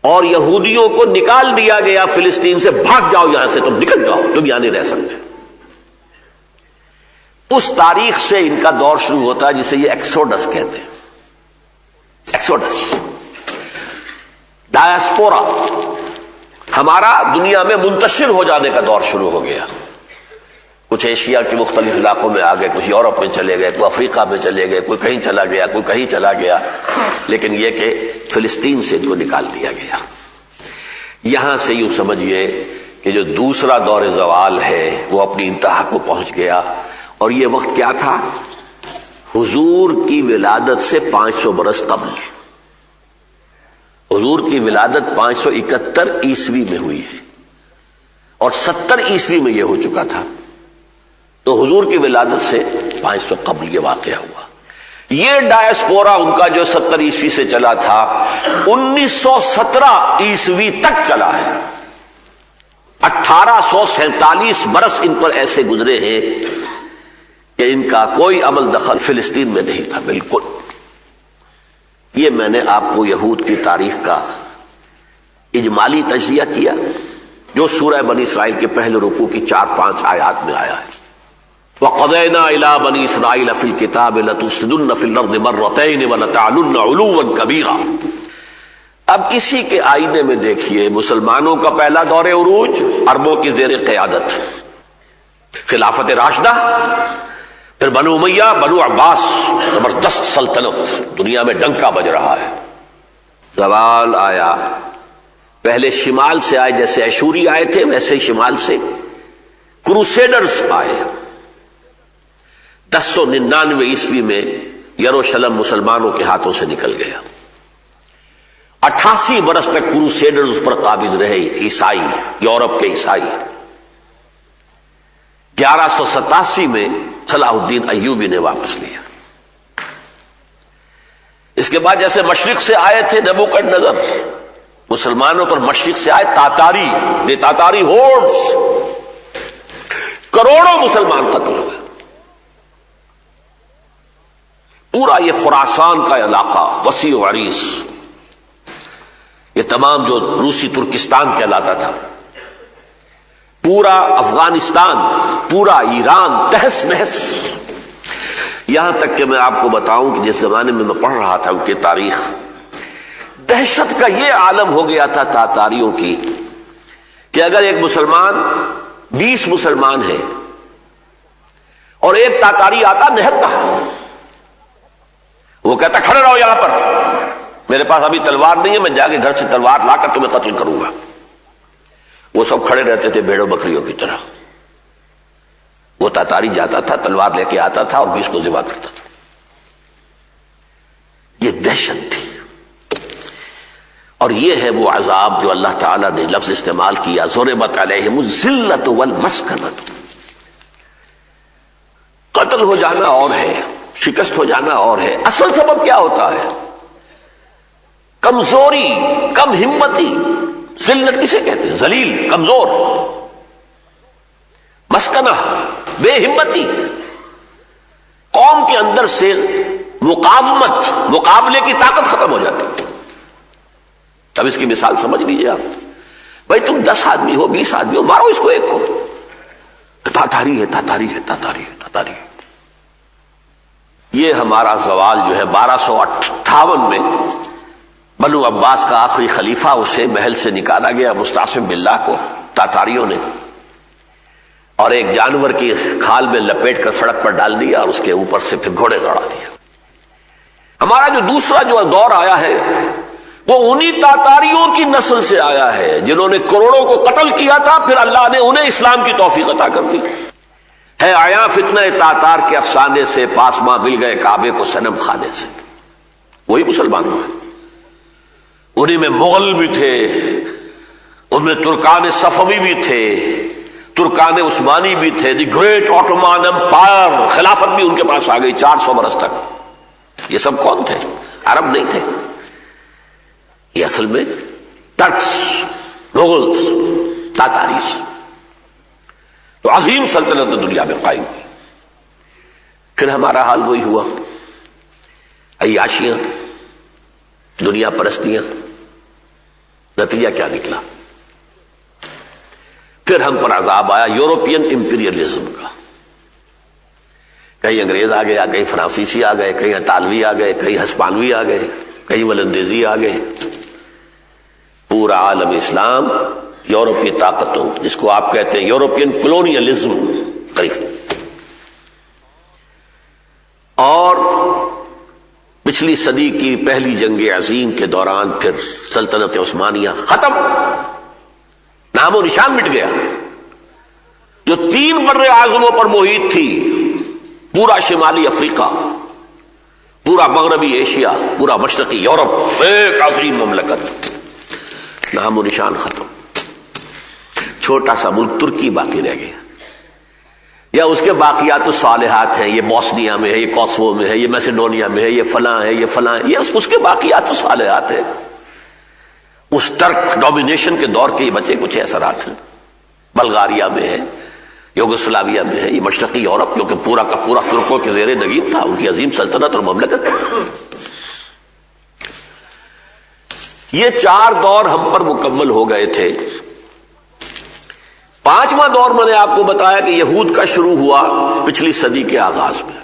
اور یہودیوں کو نکال دیا گیا فلسطین سے، بھاگ جاؤ یہاں سے، تم نکل جاؤ، تم یہاں نہیں رہ سکتے۔ اس تاریخ سے ان کا دور شروع ہوتا ہے جسے یہ ایکسوڈس کہتے ہیں، ایکسوڈس، ڈایاسپورا، ہمارا دنیا میں منتشر ہو جانے کا دور شروع ہو گیا۔ کچھ ایشیا کے مختلف علاقوں میں آ گئے، کچھ یورپ میں چلے گئے، کوئی افریقہ میں چلے گئے، کوئی کہیں چلا گیا، کوئی کہیں چلا گیا، لیکن یہ کہ فلسطین سے ان کو نکال دیا گیا۔ یہاں سے یوں سمجھیے کہ جو دوسرا دور زوال ہے وہ اپنی انتہا کو پہنچ گیا، اور یہ وقت کیا تھا؟ حضور کی ولادت سے 500 برس قبل۔ حضور کی ولادت 571 عیسوی میں ہوئی ہے اور 70 عیسوی میں یہ ہو چکا تھا، تو حضور کی ولادت سے 500 قبل یہ واقعہ ہوا۔ یہ ڈایاسپورا ان کا جو 70 عیسوی سے چلا تھا، 1917 عیسوی تک چلا ہے۔ 1847 برس ان پر ایسے گزرے ہیں کہ ان کا کوئی عمل دخل فلسطین میں نہیں تھا بالکل۔ یہ میں نے آپ کو یہود کی تاریخ کا اجمالی تجزیہ کیا، جو سورہ بنی اسرائیل کے پہلے رکوع کی 4-5 آیات میں آیا ہے۔ وَقَضَيْنَا إِلَىٰ بَنِي إِسْرَائِيلَ فِي الْكِتَابِ لَتُفْسِدُنَّ فِي الْأَرْضِ مَرَّتَيْنِ وَلَتَعْلُنَّ عُلُوًّا كَبِيرًا۔ اب اسی کے آئینے میں دیکھیے، مسلمانوں کا پہلا دور عروج، عربوں کی زیر قیادت، خلافت راشدہ، پھر بنو امیہ، بنو عباس، زبردست سلطنت، دنیا میں ڈنکا بج رہا ہے۔ زوال آیا، پہلے شمال سے آئے، جیسے ایشوری آئے تھے ویسے ہی شمال سے کروسیڈرز آئے۔ 1099 عیسوی میں یروشلم مسلمانوں کے ہاتھوں سے نکل گیا۔ 88 برس تک کروسیڈرز اس پر قابض رہے، عیسائی، یورپ کے عیسائی۔ 1187 میں صلاح الدین ایوبی نے واپس لیا۔ اس کے بعد جیسے مشرق سے آئے تھے نبوکدنضر، مسلمانوں پر مشرق سے آئے تاتاری ہورڈز، کروڑوں مسلمان قتل ہوئے، پورا یہ خراسان کا علاقہ وسیع و عریض، یہ تمام جو روسی ترکستان کہلاتا تھا، پورا افغانستان، پورا ایران تہس نہس، یہاں تک کہ میں آپ کو بتاؤں کہ جس زمانے میں پڑھ رہا تھا ان کی تاریخ، دہشت کا یہ عالم ہو گیا تھا تاتاریوں کی کہ اگر ایک مسلمان 20 مسلمان ہیں اور ایک تاتاری آتا نہتا، وہ کہتا کھڑے رہو یہاں پر، میرے پاس ابھی تلوار نہیں ہے، میں جا کے گھر سے تلوار لا کر تمہیں قتل کروں گا۔ وہ سب کھڑے رہتے تھے بھیڑوں بکریوں کی طرح، وہ تاتاری جاتا تھا تلوار لے کے آتا تھا اور 20 کو ذبح کرتا تھا۔ یہ دہشت تھی، اور یہ ہے وہ عذاب جو اللہ تعالیٰ نے لفظ استعمال کیا، ضربت علیہم الذلۃ والمسکنۃ۔ قتل ہو جانا اور ہے، شکست ہو جانا اور ہے، اصل سبب کیا ہوتا ہے؟ کمزوری، کم ہمتی۔ ذلت کسے کہتے ہیں؟ ذلیل، کمزور، مسکنہ، بے ہمتی۔ قوم کے اندر سے مقاومت، مقابلے کی طاقت ختم ہو جاتی۔ اب اس کی مثال سمجھ لیجیے آپ، بھائی تم 10 آدمی ہو، 20 آدمی ہو، مارو اس کو ایک کو، تاتاری ہے، تاتاری ہے، تاتاری ہے، تاتاری ہے۔ یہ ہمارا زوال جو ہے 1258 میں بنو عباس کا آخری خلیفہ، اسے محل سے نکالا گیا مستعصم باللہ کو تاتاریوں نے، اور ایک جانور کی کھال میں لپیٹ کر سڑک پر ڈال دیا، اور اس کے اوپر سے پھر گھوڑے دوڑا دیا۔ ہمارا جو دوسرا جو دور آیا ہے وہ انہی تاتاریوں کی نسل سے آیا ہے جنہوں نے کروڑوں کو قتل کیا تھا، پھر اللہ نے انہیں اسلام کی توفیق عطا کر دی ہے۔ آیا فتنہ تاتار کے افسانے سے، پاسماں مل گئے کعبے کو صنم خانے سے، وہی مسلمانوں ہیں۔ انہی میں مغل بھی تھے، ان میں ترکان صفوی بھی تھے، ترکان عثمانی بھی تھے، دی گریٹ آٹومان امپائر، خلافت بھی ان کے پاس آ گئی 400 برس تک۔ یہ سب کون تھے؟ عرب نہیں تھے، یہ اصل میں ترکس، مغلس، تاتاریس۔ تو عظیم سلطنت دنیا میں قائم ہوئی۔ پھر ہمارا حال وہی ہوا، عیاشیاں، دنیا پرستیاں۔ نتیجہ کیا نکلا؟ پھر ہم پر عذاب آیا یورپین امپیریلزم کا۔ کہیں انگریز آ گیا، کہیں فرانسیسی آ گئے، کہیں اطالوی آ گئے، کہیں ہسپانوی آ گئے، کہیں ولندیزی آ گئے۔ پورا عالم اسلام یورپ کی طاقتوں، جس کو آپ کہتے ہیں یورپین کلونیلزم، قریب۔ اور پچھلی صدی کی پہلی جنگ عظیم کے دوران پھر سلطنت عثمانیہ ختم، نام و نشان مٹ گیا۔ جو 3 بر اعظموں پر محیط تھی، پورا شمالی افریقہ، پورا مغربی ایشیا، پورا مشرقی یورپ، ایک عظیم مملکت، نام و نشان ختم۔ چھوٹا سا ملک ترکی باقی رہ گیا، یا اس کے باقیات الصالحات ہیں، یہ بوسنیا میں ہے، یہ کوسوو میں ہے، یہ میسیڈونیا میں ہے، یہ فلاں ہے، یہ فلاں ہے، یہ اس کے باقیات الصالحات ہیں۔ اس ٹرک ڈومینیشن کے دور کے یہ بچے کچھ اثرات ہیں۔ بلغاریہ میں ہے، یوگوسلاویہ میں ہے، یہ مشرقی یورپ کیونکہ پورا کا پورا ترکوں کے زیر نگین تھا، ان کی عظیم سلطنت اور مملکت۔ یہ 4 دور ہم پر مکمل ہو گئے تھے۔ 5واں دور میں نے آپ کو بتایا کہ یہود کا شروع ہوا پچھلی صدی کے آغاز میں۔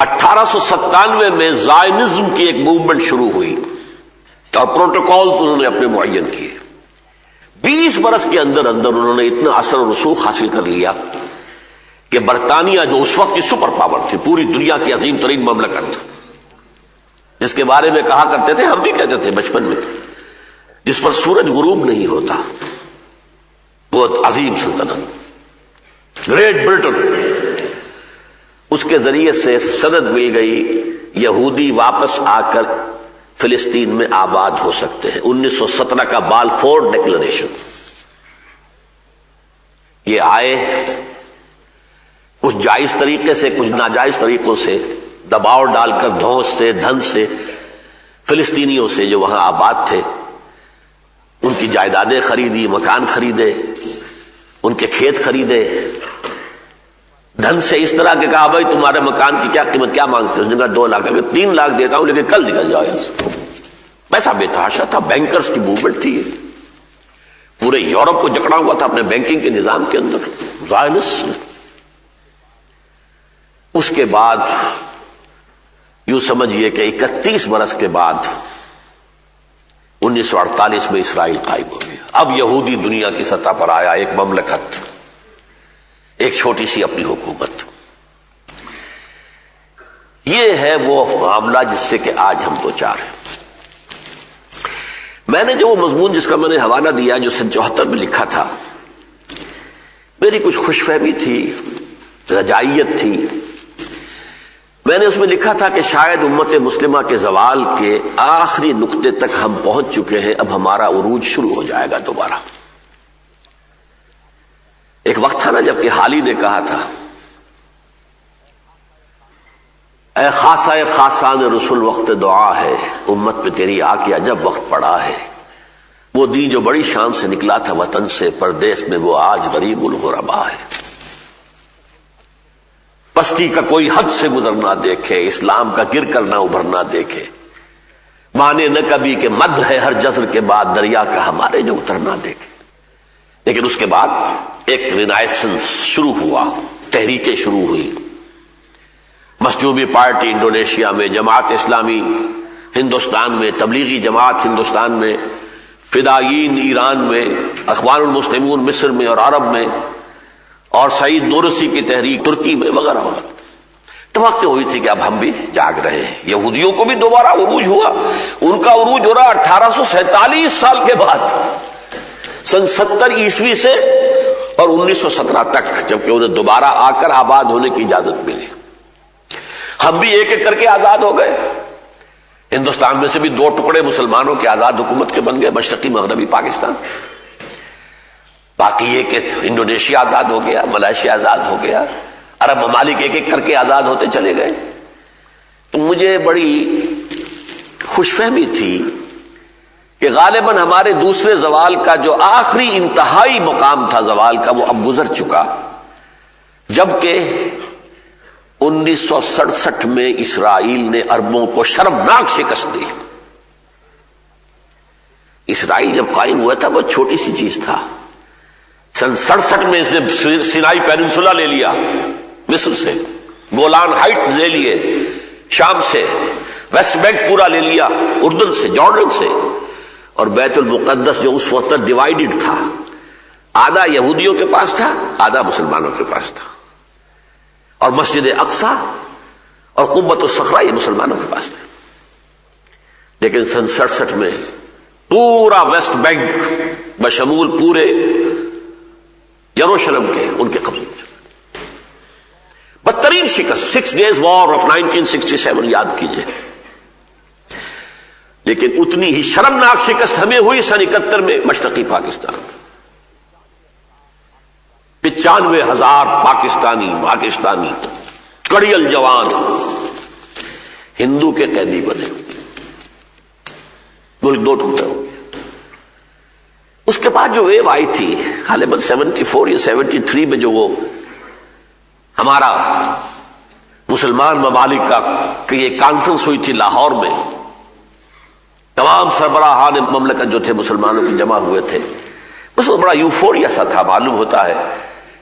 1897 میں زائنزم کی ایک موومنٹ شروع ہوئی اور پروٹوکولز انہوں نے اپنے معین کیے۔ 20 برس کے اندر اندر انہوں نے اتنا اثر و رسوخ حاصل کر لیا کہ برطانیہ جو اس وقت کی سپر پاور تھی، پوری دنیا کی عظیم ترین مملکت، جس کے بارے میں کہا کرتے تھے، ہم بھی کہتے تھے بچپن میں، جس پر سورج غروب نہیں ہوتا، وہ عظیم سلطنت گریٹ برٹن، اس کے ذریعے سے سند مل گئی یہودی واپس آ کر فلسطین میں آباد ہو سکتے ہیں۔ 1917 کا بالفور ڈکلریشن، یہ آئے کچھ جائز طریقے سے، کچھ ناجائز طریقوں سے، دباؤ ڈال کر دھوس سے، دھن سے، فلسطینیوں سے جو وہاں آباد تھے، ان کی جائیدادیں خریدی، مکان خریدے، ان کے کھیت خریدے، دھن سے اس طرح کہ کہا بھائی تمہارے مکان کی کیا قیمت، کیا مانگتے ہو؟ اس نے کہا 2 لاکھ، 3 لاکھ دیتا ہوں لیکن کل نکل جاؤ یہاں سے۔ پیسہ بے تحاشا تھا، بینکرز کی موومنٹ تھی، پورے یورپ کو جکڑا ہوا تھا اپنے بینکنگ کے نظام کے اندر، زائنسٹ۔ اس کے بعد یوں سمجھیے کہ 31 برس کے بعد 1948 میں اسرائیل قائم ہو گیا۔ اب یہودی دنیا کی سطح پر آیا، ایک مملکت، ایک چھوٹی سی اپنی حکومت۔ یہ ہے وہ معاملہ جس سے کہ آج ہم دو چار ہیں۔ میں نے جو وہ مضمون جس کا میں نے حوالہ دیا جو 74 میں لکھا تھا، میری کچھ خوش فہمی تھی، رجائیت تھی۔ میں نے اس میں لکھا تھا کہ شاید امت مسلمہ کے زوال کے آخری نقطے تک ہم پہنچ چکے ہیں، اب ہمارا عروج شروع ہو جائے گا دوبارہ۔ ایک وقت تھا نا جب کہ حالی نے کہا تھا، اے خاصہ خاصان رسول وقت دعا ہے، امت پہ تیری آ کے عجب وقت پڑا ہے، وہ دین جو بڑی شان سے نکلا تھا وطن سے، پردیس میں وہ آج غریب الغربا ہے۔ پستی کا کوئی حد سے گزرنا دیکھے، اسلام کا گر کر نہ ابھرنا دیکھے، مانے نہ کبھی کہ مد ہے ہر جزر کے بعد دریا کا ہمارے جو اترنا دیکھے۔ لیکن اس کے بعد ایک رینائسنس شروع ہوا، تحریکیں شروع ہوئی، مسجوبی پارٹی انڈونیشیا میں، جماعت اسلامی ہندوستان میں، تبلیغی جماعت ہندوستان میں، فدائیین ایران میں، اخوان المسلمون مصر میں اور عرب میں، اور سعید نورسی کی تحریک ترکی میں وغیرہ وغیرہ۔ توقع ہوئی تھی کہ اب ہم بھی جاگ رہے ہیں۔ یہودیوں کو بھی دوبارہ عروج ہوا، ان کا عروج ہو رہا 1847 سال کے بعد، سن 70 عیسوی سے اور 1917 تک، جبکہ انہیں دوبارہ آ کر آباد ہونے کی اجازت ملی۔ ہم بھی ایک ایک کر کے آزاد ہو گئے۔ ہندوستان میں سے بھی 2 ٹکڑے مسلمانوں کے آزاد حکومت کے بن گئے، مشرقی مغربی پاکستان۔ باقی یہ کہ انڈونیشیا آزاد ہو گیا، ملائیشیا آزاد ہو گیا، عرب ممالک ایک ایک کر کے آزاد ہوتے چلے گئے۔ تو مجھے بڑی خوش فہمی تھی کہ غالباً ہمارے دوسرے زوال کا جو آخری انتہائی مقام تھا زوال کا، وہ اب گزر چکا، جبکہ 1967 میں اسرائیل نے عربوں کو شرمناک شکست دی۔ اسرائیل جب قائم ہوا تھا وہ چھوٹی سی چیز تھا۔ سن 67 میں اس نے سینائی پیننسولا لے لیا مصر سے، گولان ہائٹ لے لیے شام سے، ویسٹ بینک پورا لے لیا اردن سے، جارڈن سے، اور بیت المقدس جو اس وقت ڈیوائیڈڈ تھا، آدھا یہودیوں کے پاس تھا، آدھا مسلمانوں کے پاس تھا، اور مسجد اقصی اور قبۃ الصخرہ یہ مسلمانوں کے پاس تھے۔ لیکن سن 67 میں پورا ویسٹ بینک بشمول پورے یروشلم کے ان کے قبضے میں۔ بدترین شکست 6 Days War of 1967 یاد کیجئے۔ لیکن اتنی ہی شرمناک شکست ہمیں ہوئی سن 71 میں مشرقی پاکستان میں۔ 95,000 پاکستانی کڑیل جوان ہندو کے قیدی بنے، ملک 2 ٹکڑے ہو گئے۔ اس کے بعد جو ویو آئی تھی غالباً 74 یا 73 میں، جو وہ ہمارا مسلمان ممالک کا کہ یہ کانفرنس ہوئی تھی لاہور میں، تمام سربراہان مملکت جو تھے مسلمانوں کے جمع ہوئے تھے، اس میں بڑا یوفوریا سا تھا۔ معلوم ہوتا ہے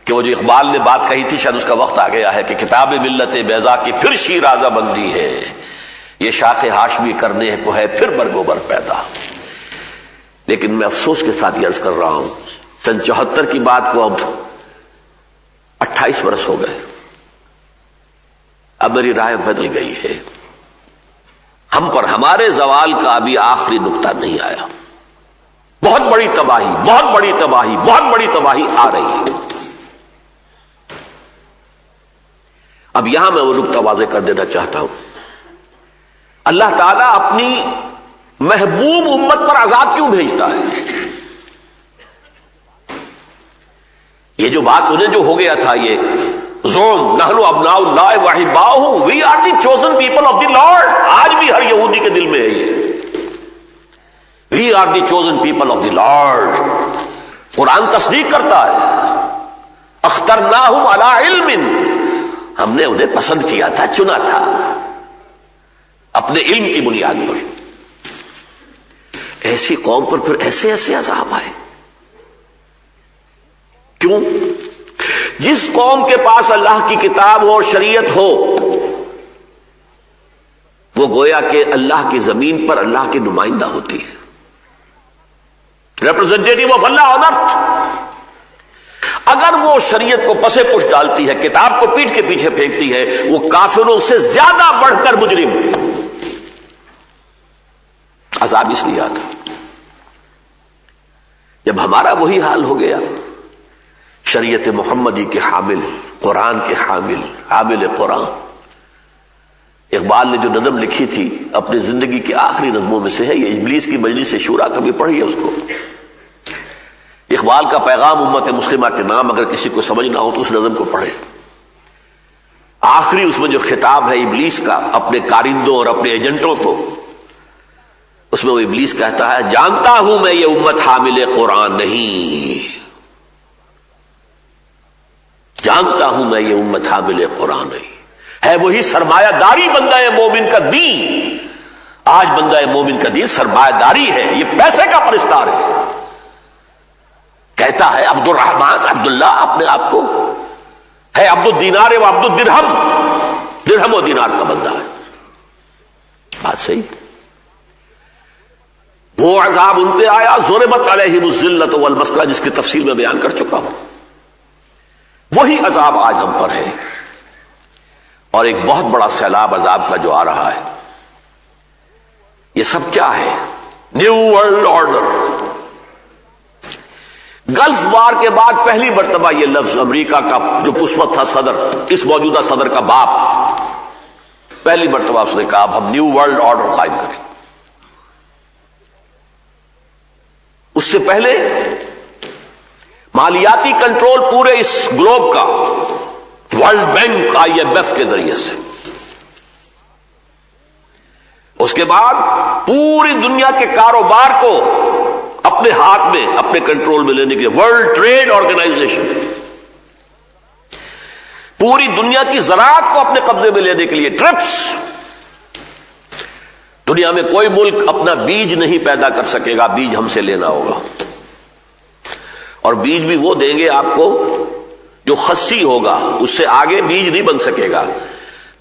کہ وہ جو اقبال نے بات کہی تھی، شاید اس کا وقت آ گیا ہے کہ کتاب ملت بیضا کی پھر شیرازہ بندی ہے، یہ شاخ ہاشمی کرنے کو ہے پھر برگوبر پیدا۔ لیکن میں افسوس کے ساتھ یہ عرض کر رہا ہوں، سن 74 کی بات کو اب 28 برس ہو گئے، اب میری رائے بدل گئی ہے۔ ہم پر ہمارے زوال کا ابھی آخری نقطہ نہیں آیا۔ بہت بڑی تباہی، بہت بڑی تباہی، بہت بڑی تباہی آ رہی ہے۔ اب یہاں میں وہ نقطہ واضح کر دینا چاہتا ہوں، اللہ تعالیٰ اپنی محبوب امت پر عذاب کیوں بھیجتا ہے؟ یہ جو بات انہیں جو ہو گیا تھا، یہ زوم نحن ابناء اللہ واحباؤہ، we are the chosen people of the Lord, آج بھی ہر یہودی کے دل میں ہے یہ، we are the chosen people of the Lord. قرآن تصدیق کرتا ہے، اخترناہم علی علم ہم نے انہیں پسند کیا تھا، چنا تھا اپنے علم کی بنیاد پر۔ ایسی قوم پر پھر ایسے ایسے عذاب آئے، کیوں؟ جس قوم کے پاس اللہ کی کتاب ہو اور شریعت ہو، وہ گویا کہ اللہ کی زمین پر اللہ کی نمائندہ ہوتی ہے، ریپرزینٹیٹو آف اللہ آن ارتھ۔ اگر وہ شریعت کو پسے پش ڈالتی ہے، کتاب کو پیٹھ کے پیچھے پھینکتی ہے، وہ کافروں سے زیادہ بڑھ کر مجرم ہے۔ عذاب اس لیے آتا جب ہمارا وہی حال ہو گیا، شریعت محمدی کے حامل، قرآن کے حامل قرآن۔ اقبال نے جو نظم لکھی تھی اپنی زندگی کی آخری نظموں میں سے ہے، یہ ابلیس کی مجلس شورا، کبھی پڑھی ہے اس کو؟ اقبال کا پیغام امت مسلمہ کے نام اگر کسی کو سمجھنا ہو تو اس نظم کو پڑھے۔ آخری اس میں جو خطاب ہے ابلیس کا اپنے کارندوں اور اپنے ایجنٹوں کو، اس میں وہ ابلیس کہتا ہے، جانتا ہوں میں یہ امت حامل قرآن نہیں، جانتا ہوں میں یہ امت حامل قرآن نہیں، ہے وہی سرمایہ داری بندہ مومن کا دین۔ آج بندہ مومن کا دین سرمایہ داری ہے، یہ پیسے کا پرستار ہے۔ کہتا ہے عبد الرحمن، عبداللہ اپنے آپ کو ہے، عبد الدینار و عبد الدرہم، درہم و دینار کا بندہ ہے۔ بات صحیح۔ وہ عذاب ان پہ آیا، ضربت علیہم الذلۃ والمسکنہ، جس کی تفصیل میں بیان کر چکا ہوں۔ وہی عذاب آج ہم پر ہے، اور ایک بہت بڑا سیلاب عذاب کا جو آ رہا ہے۔ یہ سب کیا ہے؟ New world order. Gulf war کے بعد پہلی مرتبہ یہ لفظ امریکہ کا جو اس وقت تھا صدر، اس موجودہ صدر کا باپ، پہلی مرتبہ اس نے کہا اب ہم نیو ورلڈ آرڈر قائم کریں۔ اس سے پہلے مالیاتی کنٹرول پورے اس گلوب کا ورلڈ بینک IMF کے ذریعے سے، اس کے بعد پوری دنیا کے کاروبار کو اپنے ہاتھ میں، اپنے کنٹرول میں لینے کے لیے ورلڈ ٹریڈ آرگنائزیشن، پوری دنیا کی زراعت کو اپنے قبضے میں لینے کے لیے ٹرپس۔ دنیا میں کوئی ملک اپنا بیج نہیں پیدا کر سکے گا، بیج ہم سے لینا ہوگا، اور بیج بھی وہ دیں گے آپ کو جو خصی ہوگا، اس سے آگے بیج نہیں بن سکے گا۔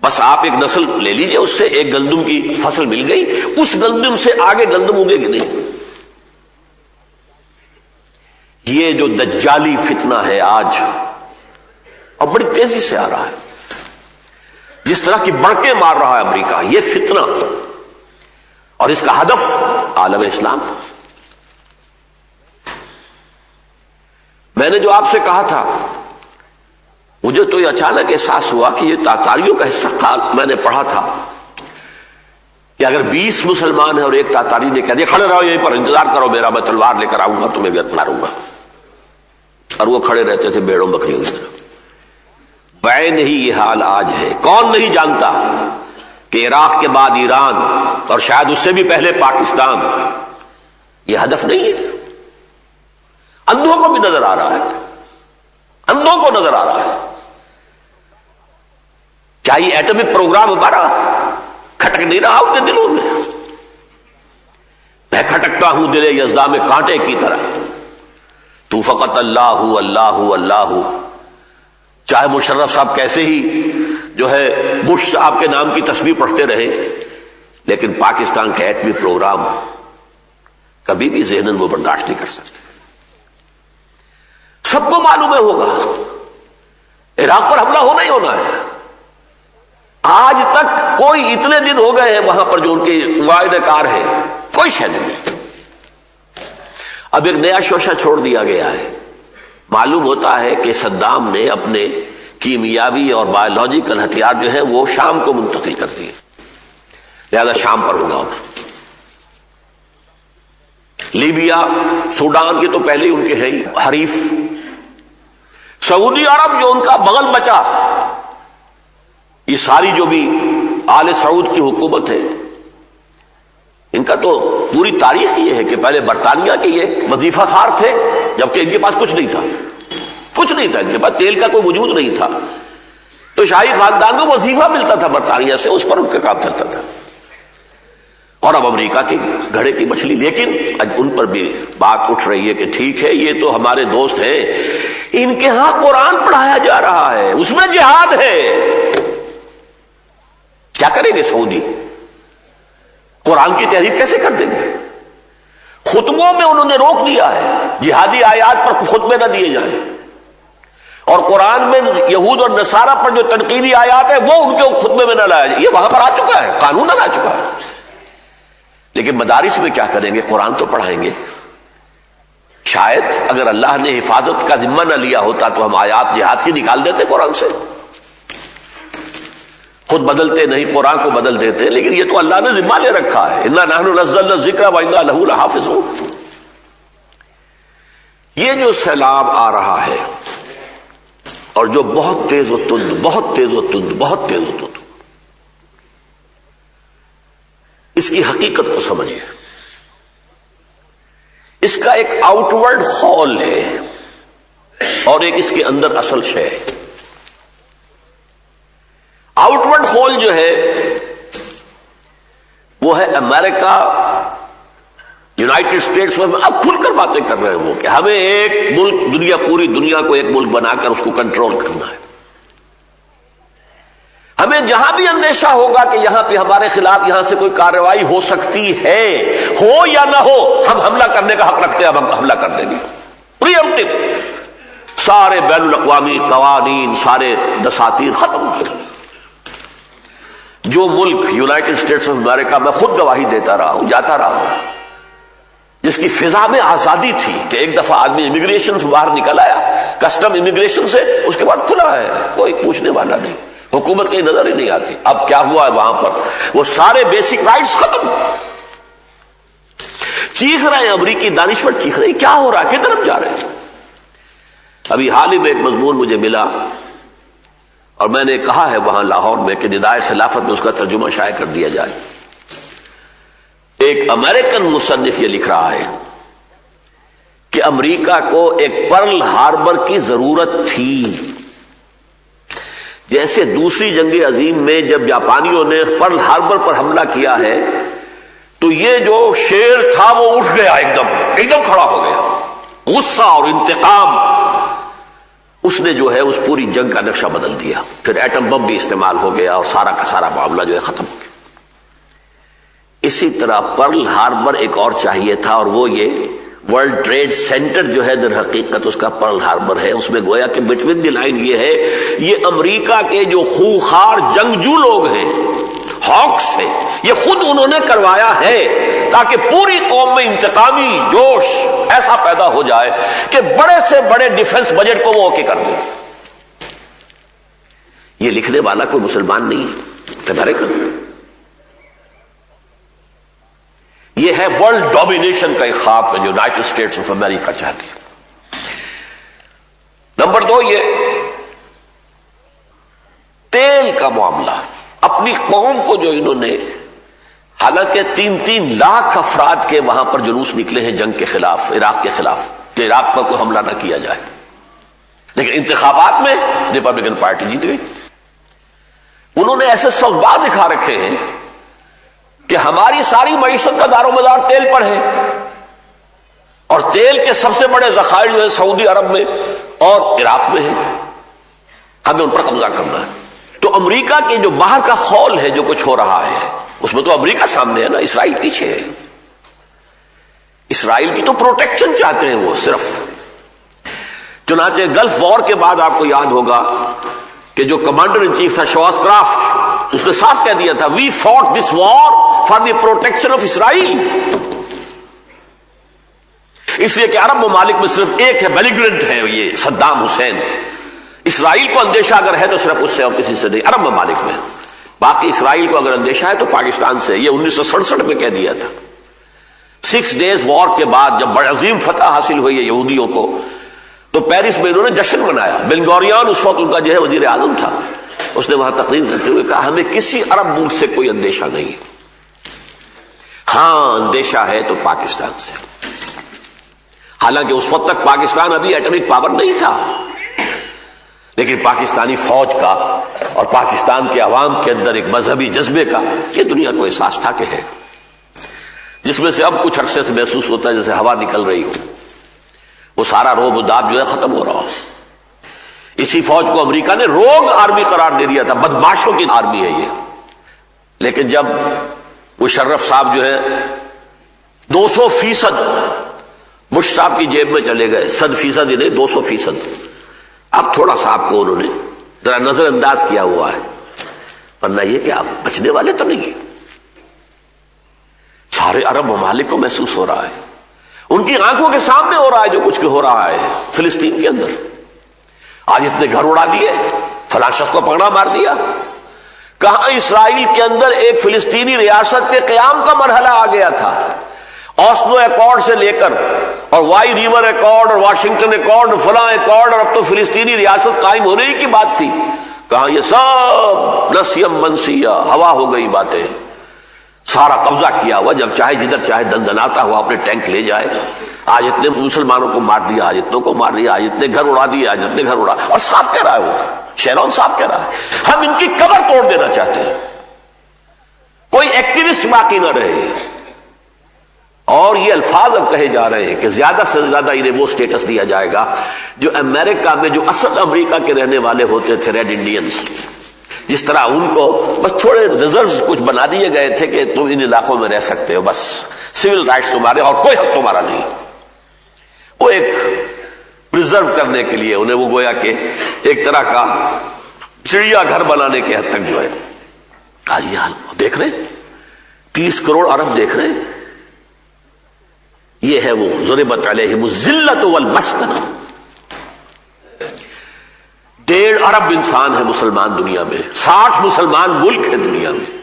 بس آپ ایک نسل لے لیجئے، اس سے ایک گندم کی فصل مل گئی، اس گندم سے آگے گندم اگے گی نہیں۔ یہ جو دجالی فتنہ ہے آج، اور بڑی تیزی سے آ رہا ہے، جس طرح کی بڑکیں مار رہا ہے امریکہ، یہ فتنہ، اور اس کا ہدف عالم اسلام۔ میں نے جو آپ سے کہا تھا، مجھے تو یہ اچانک احساس ہوا کہ یہ تاتاریوں کا حصہ میں نے پڑھا تھا کہ اگر 20 مسلمان ہیں اور ایک تاتاری نے کہہ دیا کھڑے رہو یہیں پر، انتظار کرو میرا، میں تلوار لے کر آؤں گا، تمہیں بھی ماروں گا، اور وہ کھڑے رہتے تھے بھیڑوں بکریوں کی طرح۔ بعین ہی یہ حال آج ہے۔ کون نہیں جانتا کہ عراق کے بعد ایران اور شاید اس سے بھی پہلے پاکستان یہ ہدف نہیں ہے؟ اندھوں کو بھی نظر آ رہا ہے، اندھوں کو نظر آ رہا ہے۔ کیا یہ ایٹمک پروگرام ہمارا کھٹک نہیں رہا ان کے دلوں میں؟ میں کھٹکتا ہوں دل یزداں میں کانٹے کی طرح، تو فقط اللہ اللہ اللہ۔ چاہے مشرف صاحب کیسے ہی جو ہے بش صاحب کے نام کی تسبیح پڑھتے رہے، لیکن پاکستان کا ایٹمی پروگرام کبھی بھی ذہناً وہ برداشت نہیں کر سکتے۔ سب کو معلوم ہے ہوگا، عراق پر حملہ ہونا ہی ہونا ہے۔ آج تک کوئی اتنے دن ہو گئے ہیں وہاں پر جو ان کے معاہدہ کار ہے، کوئی شے نہیں۔ اب ایک نیا شوشہ چھوڑ دیا گیا ہے۔ معلوم ہوتا ہے کہ صدام نے اپنے کیمیاوی اور بایولوجیکل ہتھیار جو ہیں وہ شام کو منتقل کر دیے، لہذا شام پر ہوگا۔ لیبیا، سوڈان کے تو پہلے ان کے ہیں حریف۔ سعودی عرب جو ان کا بغل بچا، یہ ساری جو بھی آل سعود کی حکومت ہے، ان کا تو پوری تاریخ یہ ہے کہ پہلے برطانیہ کے یہ وظیفہ خار تھے، جبکہ ان کے پاس کچھ نہیں تھا، کچھ نہیں تھا، ان کے پاس تیل کا کوئی وجود نہیں تھا۔ تو شاہی خاندان کو وظیفہ ملتا تھا برطانیہ سے، اس پر ان کا کام چلتا تھا. اور اب امریکہ کی گھڑے کی مچھلی. لیکن ان پر بھی بات اٹھ رہی ہے کہ ٹھیک ہے یہ تو ہمارے دوست ہیں، ان کے ہاں قرآن پڑھایا جا رہا ہے، اس میں جہاد ہے. کیا کریں گے سعودی؟ قرآن کی تحریف کیسے کر دیں گے؟ خطبوں میں انہوں نے روک دیا ہے جہادی آیات پر خطبے نہ دیے جائیں، اور قرآن میں یہود اور نصارہ پر جو تنقیدی آیات ہے وہ ان کے خطبے میں نہ لایا جائے. یہ وہاں پر آ چکا ہے، قانون آ چکا ہے. لیکن مدارس میں کیا کریں گے؟ قرآن تو پڑھائیں گے. شاید اگر اللہ نے حفاظت کا ذمہ نہ لیا ہوتا تو ہم آیات جہاد کی نکال دیتے قرآن سے. خود بدلتے نہیں، قرآن کو بدل دیتے. لیکن یہ تو اللہ نے ذمہ لے رکھا ہے، انا نحن نزلنا الذکر وانا لہ لحافظون. یہ جو سیلاب آ رہا ہے اور جو بہت تیز و تند، بہت تیز و تند، بہت تیز و تند، اس کی حقیقت کو سمجھیے. اس کا ایک آؤٹ ورڈ خول ہے اور ایک اس کے اندر اصل شے ہے. آؤٹ ورڈ خول جو ہے وہ ہے امریکہ، یونائٹڈ اسٹیٹس میں اب کھل کر باتیں کر رہے ہیں وہ کہ ہمیں ایک ملک، پوری دنیا کو ایک ملک بنا کر اس کو کنٹرول کرنا ہے. ہمیں جہاں بھی اندیشہ ہوگا کہ یہاں پہ ہمارے خلاف یہاں سے کوئی کارروائی ہو سکتی ہے، ہو یا نہ ہو، ہم حملہ کرنے کا حق رکھتے ہیں، ہم حملہ کر دیں گے. پری سارے بین الاقوامی قوانین، سارے دساتیر ختم. جو ملک یونائٹڈ اسٹیٹس آف امریکہ میں خود گواہی دیتا رہا ہوں، جاتا رہا ہوں، جس کی فضا میں آزادی تھی کہ ایک دفعہ آدمی امیگریشن سے باہر نکل آیا، کسٹم امیگریشن سے، اس کے بعد کھلا ہے، کوئی پوچھنے والا نہیں، حکومت کی نظر ہی نہیں آتی. اب کیا ہوا ہے وہاں پر؟ وہ سارے بیسک رائٹس ختم. چیخ رہے ہیں امریکی دانشور، چیخ رہے ہیں کیا ہو رہا ہے، کس طرف جا رہے ہیں. ابھی حال ہی میں ایک مضمون مجھے ملا اور میں نے کہا ہے وہاں لاہور میں کہ ندائے خلافت میں اس کا ترجمہ شائع کر دیا جائے. ایک امریکن مصنف یہ لکھ رہا ہے کہ امریکہ کو ایک پرل ہاربر کی ضرورت تھی. جیسے دوسری جنگ عظیم میں جب جاپانیوں نے پرل ہاربر پر حملہ کیا ہے تو یہ جو شیر تھا وہ اٹھ گیا، ایک دم کھڑا ہو گیا. غصہ اور انتقام، اس نے جو ہے اس پوری جنگ کا نقشہ بدل دیا. پھر ایٹم بم بھی استعمال ہو گیا اور سارا کا سارا معاملہ جو ہے ختم ہو گیا. اسی طرح پرل ہاربر ایک اور چاہیے تھا، اور وہ یہ ورلڈ ٹریڈ سینٹر جو ہے در حقیقت اس کا پرل ہاربر ہے. اس میں گویا کہ بٹوین دی لائن یہ ہے، یہ امریکہ کے جو خوخار جنگجو لوگ ہیں، ہاکس ہیں، یہ خود انہوں نے کروایا ہے تاکہ پوری قوم میں انتقامی جوش ایسا پیدا ہو جائے کہ بڑے سے بڑے ڈیفنس بجٹ کو وہ اوکے کر دیں. یہ لکھنے والا کوئی مسلمان نہیں ہے، امریکن. یہ ہے ورلڈ ڈومینیشن کا ایک خواب جو یونائٹڈ اسٹیٹس آف امریکہ چاہتی ہے. نمبر 2، یہ تیل کا معاملہ. اپنی قوم کو جو انہوں نے، حالانکہ 3 لاکھ افراد کے وہاں پر جلوس نکلے ہیں جنگ کے خلاف، عراق کے خلاف، کہ عراق پر کوئی حملہ نہ کیا جائے، لیکن انتخابات میں ریپبلکن پارٹی جیت گئی. انہوں نے ایسے سوال دکھا رکھے ہیں کہ ہماری ساری معیشت کا دار و مدار تیل پر ہے، اور تیل کے سب سے بڑے ذخائر جو ہے سعودی عرب میں اور عراق میں ہیں، ہمیں ان پر قبضہ کرنا ہے. تو امریکہ کے جو باہر کا خول ہے جو کچھ ہو رہا ہے اس میں تو امریکہ سامنے ہے نا، اسرائیل پیچھے ہے. اسرائیل کی تو پروٹیکشن چاہتے ہیں وہ صرف. چنانچہ گلف وار کے بعد آپ کو یاد ہوگا کہ جو کمانڈر ان چیف تھا شواس کرافٹ، اس نے صاف کہہ دیا تھا we fought this war for the protection of Israel. اس لیے کہ عرب ممالک میں صرف ایک ہے، بیلیگرنٹ ہے یہ صدام حسین. اسرائیل کو اندیشہ اگر ہے تو صرف اس سے اور کسی سے نہیں، عرب ممالک میں. باقی اسرائیل کو اگر اندیشہ ہے تو پاکستان سے. یہ 1967 میں کہہ دیا تھا. 6 days وار کے بعد جب بڑی عظیم فتح حاصل ہوئی ہے یہودیوں کو تو پیرس میں انہوں نے جشن منایا. بن گوریان اس وقت ان کا جو ہے وزیر اعظم تھا، اس نے وہاں تقریر کرتے ہوئے کہا ہمیں کسی عرب ملک سے کوئی اندیشہ نہیں، ہاں اندیشہ ہے تو پاکستان سے. حالانکہ اس وقت تک پاکستان ابھی ایٹمک پاور نہیں تھا، لیکن پاکستانی فوج کا اور پاکستان کے عوام کے اندر ایک مذہبی جذبے کا یہ دنیا کو احساس تھا کہ ہے، جس میں سے اب کچھ عرصے سے محسوس ہوتا ہے جیسے ہوا نکل رہی ہو، وہ سارا روب و داب جو ہے ختم ہو رہا ہو۔ اسی فوج کو امریکہ نے روگ آرمی قرار دے دیا تھا، بدماشوں کی آرمی ہے یہ، لیکن جب مشرف صاحب جو ہے 200% بش صاحب کی جیب میں چلے گئے، 100% ہی نہیں 200%، اب تھوڑا سا آپ کو انہوں نے ذرا نظر انداز کیا ہوا ہے، ورنہ یہ کہ آپ بچنے والے تو نہیں۔ سارے عرب ممالک کو محسوس ہو رہا ہے، ان کی آنکھوں کے سامنے ہو رہا ہے جو کچھ ہو رہا ہے فلسطین کے اندر۔ آج اتنے گھر اڑا دیے، فلاں شخص کو پکڑا مار دیا۔ کہاں اسرائیل کے اندر ایک فلسطینی ریاست کے قیام کا مرحلہ آ گیا تھا، اوسلو ایکارڈ سے لے کر اور وائی ریور ایکارڈ اور واشنگٹن ایکارڈ اور فلاں ایکارڈ، اور اب تو فلسطینی ریاست قائم ہونے ہی کی بات تھی۔ کہاں یہ سب نسیم منسیہ ہوا ہو گئی باتیں، سارا قبضہ کیا ہوا، جب چاہے جدھر چاہے دندناتا ہوا اپنے ٹینک لے جائے۔ آج اتنے مسلمانوں کو مار دیا، آج اتنوں کو مار دیا، آج اتنے گھر اڑا دیے، آج اتنے گھر اڑا، اور صاف کہہ رہا ہے وہ شیرون صاحب کہہ رہا ہے ہم ان کی قبر توڑ دینا چاہتے ہیں، کوئی ایکٹیوسٹ باقی نہ رہے۔ اور یہ الفاظ اب کہے جا رہے ہیں کہ زیادہ سے زیادہ انہیں وہ سٹیٹس دیا جائے گا جو امریکہ میں جو اصل امریکہ کے رہنے والے ہوتے تھے، ریڈ انڈینز، جس طرح ان کو بس تھوڑے ریزروز کچھ بنا دیے گئے تھے کہ تم ان علاقوں میں رہ سکتے ہو، بس سول رائٹس تمہارے اور کوئی حق تمہارا نہیں۔ وہ ایک پریزرو کرنے کے لیے انہیں وہ گویا کہ ایک طرح کا چڑیا گھر بنانے کے حد تک جو ہے آج یہ حال دیکھ رہے ہیں، 30 کروڑ عرب دیکھ رہے ہیں۔ یہ ہے وہ ضربت علیہم الذلۃ والمسکنہ۔ 1.5 ارب انسان ہے مسلمان دنیا میں، 60 مسلمان ملک ہے دنیا میں۔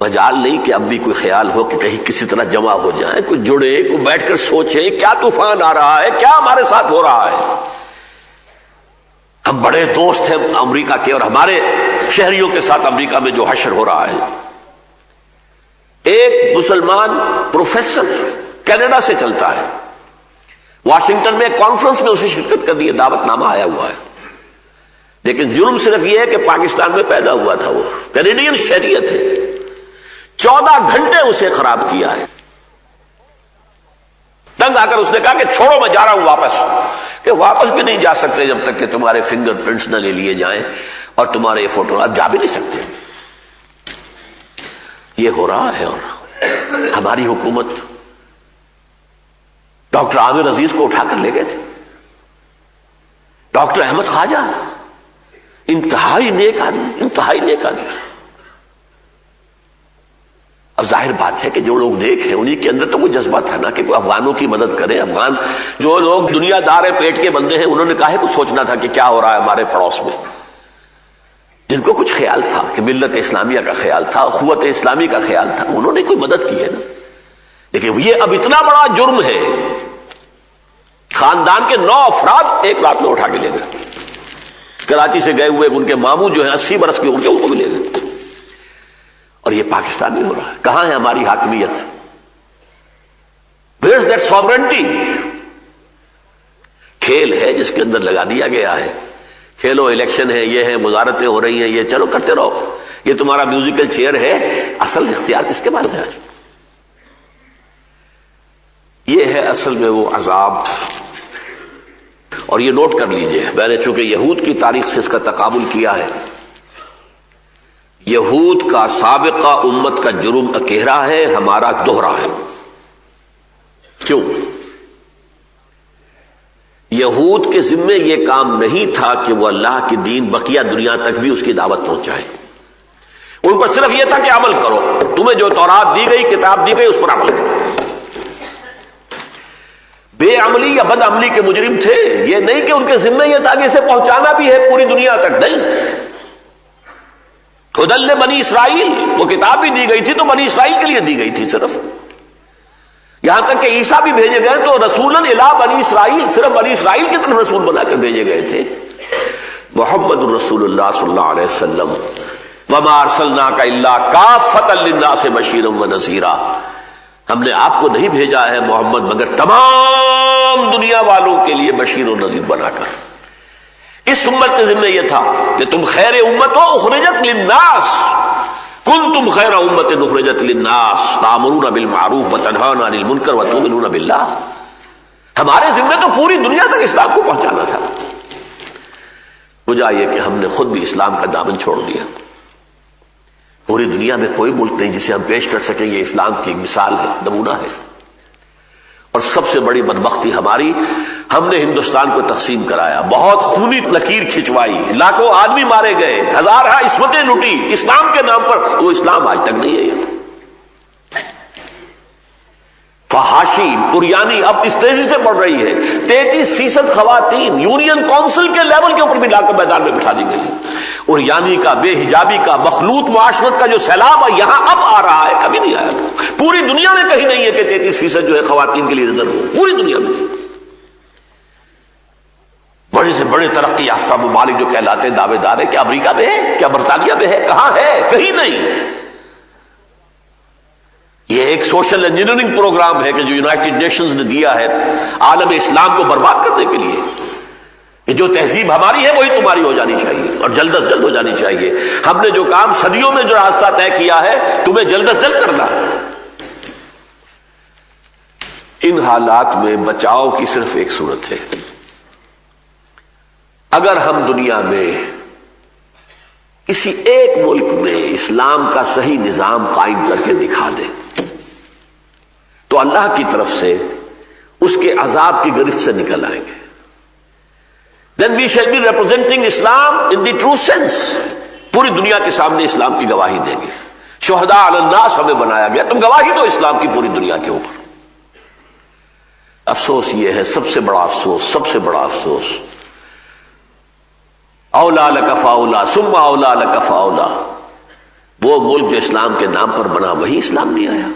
مجال نہیں کہ اب بھی کوئی خیال ہو کہ کہیں کسی طرح جمع ہو جائیں، کوئی جڑے، کوئی بیٹھ کر سوچے کیا طوفان آ رہا ہے، کیا ہمارے ساتھ ہو رہا ہے۔ ہم بڑے دوست ہیں امریکہ کے، اور ہمارے شہریوں کے ساتھ امریکہ میں جو حشر ہو رہا ہے۔ ایک مسلمان پروفیسر کینیڈا سے چلتا ہے، واشنگٹن میں ایک کانفرنس میں اسے شرکت کرنی ہے، دعوت نامہ آیا ہوا ہے، لیکن جرم صرف یہ ہے کہ پاکستان میں پیدا ہوا تھا، وہ کینیڈین شہریت ہے۔ 14 گھنٹے اسے خراب کیا ہے، تنگ آ کر اس نے کہا کہ چھوڑو میں جا رہا ہوں واپس، کہ واپس بھی نہیں جا سکتے جب تک کہ تمہارے فنگر پرنٹس نہ لے لیے جائیں اور تمہارے یہ فوٹو، اب جا بھی نہیں سکتے۔ یہ ہو رہا ہے، اور ہماری حکومت ڈاکٹر عامر عزیز کو اٹھا کر لے گئے تھے، ڈاکٹر احمد خواجہ انتہائی نیک آدمی، انتہائی نیک آدمی۔ اب ظاہر بات ہے کہ جو لوگ نیک ہیں انہی کے اندر تو کوئی جذبہ تھا نا کہ کوئی افغانوں کی مدد کرے۔ افغان جو لوگ دنیا دار پیٹ کے بندے ہیں، انہوں نے کہا ہے کچھ سوچنا تھا کہ کیا ہو رہا ہے ہمارے پڑوس میں۔ جن کو کچھ خیال تھا کہ ملت اسلامیہ کا خیال تھا، اخوت اسلامی کا خیال تھا، انہوں نے کوئی مدد کی ہے نا۔ لیکن یہ اب اتنا بڑا جرم ہے، خاندان کے 9 افراد ایک رات میں اٹھا کے لے گئے، کراچی سے گئے ہوئے ان کے ماموں جو ہیں 80 برس کے، ان کو بھی لے گئے، اور یہ پاکستان میں ہو رہا ہے۔ کہاں ہے ہماری حاکمیت؟ Where is that sovereignty؟ کھیل ہے جس کے اندر لگا دیا گیا ہے، کھیلو، الیکشن ہے، یہ ہے، وزارتیں ہو رہی ہیں، یہ چلو کرتے رہو، یہ تمہارا میوزیکل چیئر ہے۔ اصل اختیار کس کے پاس ہے آج؟ یہ ہے اصل میں وہ عذاب۔ اور یہ نوٹ کر لیجئے، میں نے چونکہ یہود کی تاریخ سے اس کا تقابل کیا ہے، یہود کا سابقہ امت کا جرم اکیرا ہے، ہمارا دوہرا ہے۔ کیوں؟ یہود کے ذمے یہ کام نہیں تھا کہ وہ اللہ کی دین بقیہ دنیا تک بھی اس کی دعوت پہنچائے، ان پر صرف یہ تھا کہ عمل کرو، تمہیں جو تورات دی گئی، کتاب دی گئی، اس پر عمل کرو۔ بے عملی یا بد عملی کے مجرم تھے، یہ نہیں کہ ان کے ذمے یہ تھا کہ اسے پہنچانا بھی ہے پوری دنیا تک، نہیں۔ خدل بنی اسرائیل، وہ کتاب بھی دی گئی تھی تو بنی اسرائیل کے لیے دی گئی تھی صرف، یہاں تک کہ عیسیٰ بھی بھیجے گئے تو رسولاً الی بنی اسرائیل، صرف بنی اسرائیل کی طرف رسول بنا کر بھیجے گئے تھے۔ محمد الرسول اللہ صلی اللہ علیہ وسلم وما ارسلناک الا کافۃ للناس بشیرا ونذیرا، ہم نے آپ کو نہیں بھیجا ہے محمد مگر تمام دنیا والوں کے لیے بشیر و نذیر بنا کر۔ اس امت کے ذمہ یہ تھا کہ تم خیر امت ہو اخرجت للناس، کنتم خیر امت اخرجت للناس تأمرون بالمعروف وتنہون عن المنکر وتؤمنون باللہ. ہمارے ذمہ تو پوری دنیا تک اسلام کو پہنچانا تھا. وجہ یہ کہ ہم نے خود بھی اسلام کا دامن چھوڑ دیا. پوری دنیا میں کوئی ملک نہیں جسے ہم پیش کر سکیں یہ اسلام کی ایک مثال ہے، نمونہ ہے. اور سب سے بڑی بدبختی ہماری، ہم نے ہندوستان کو تقسیم کرایا، بہت خونی لکیر کھنچوائی، لاکھوں آدمی مارے گئے، ہزارہ عصمتیں لوٹی اسلام کے نام پر. وہ اسلام آج تک نہیں ہے. یہ فحاشی پریانی اب اس تیزی سے بڑھ رہی ہے. 33% خواتین یونین کونسل کے لیول کے اوپر بھی لا کر میدان میں بٹھا دی گئی. اور یعنی کا، بے حجابی کا، مخلوط معاشرت کا جو سیلاب ہے یہاں اب آ رہا ہے، کبھی نہیں آیا تھا. پوری دنیا میں کہیں نہیں ہے کہ 33% جو ہے خواتین کے لیے ریزرو ہو، پوری دنیا میں نہیں. بڑے سے بڑے ترقی یافتہ ممالک جو کہلاتے ہیں دعوے دار ہے، کیا امریکہ میں ہے، کیا برطانیہ میں ہے، کہاں ہے؟ کہیں نہیں. یہ ایک سوشل انجینئرنگ پروگرام ہے کہ جو یونائٹڈ نیشنز نے دیا ہے عالم اسلام کو برباد کرنے کے لیے، کہ جو تہذیب ہماری ہے وہی تمہاری ہو جانی چاہیے اور جلد از جلد ہو جانی چاہیے. ہم نے جو کام صدیوں میں جو راستہ طے کیا ہے تمہیں جلد از جلد کرنا ہے. ان حالات میں بچاؤ کی صرف ایک صورت ہے. اگر ہم دنیا میں کسی ایک ملک میں اسلام کا صحیح نظام قائم کر کے دکھا دیں تو اللہ کی طرف سے اس کے عذاب کی گرفت سے نکل آئیں گے. Then we shall be representing Islam in the true sense. پوری دنیا کے سامنے اسلام کی گواہی دیں گے. شہداء علی الناس ہمیں بنایا گیا، تم گواہی دو اسلام کی پوری دنیا کے اوپر. افسوس یہ ہے، سب سے بڑا افسوس، سب سے بڑا افسوس، اولا لک فاولا ثم اولا لک فاولا، وہ ملک جو اسلام کے نام پر بنا وہی اسلام نہیں آیا.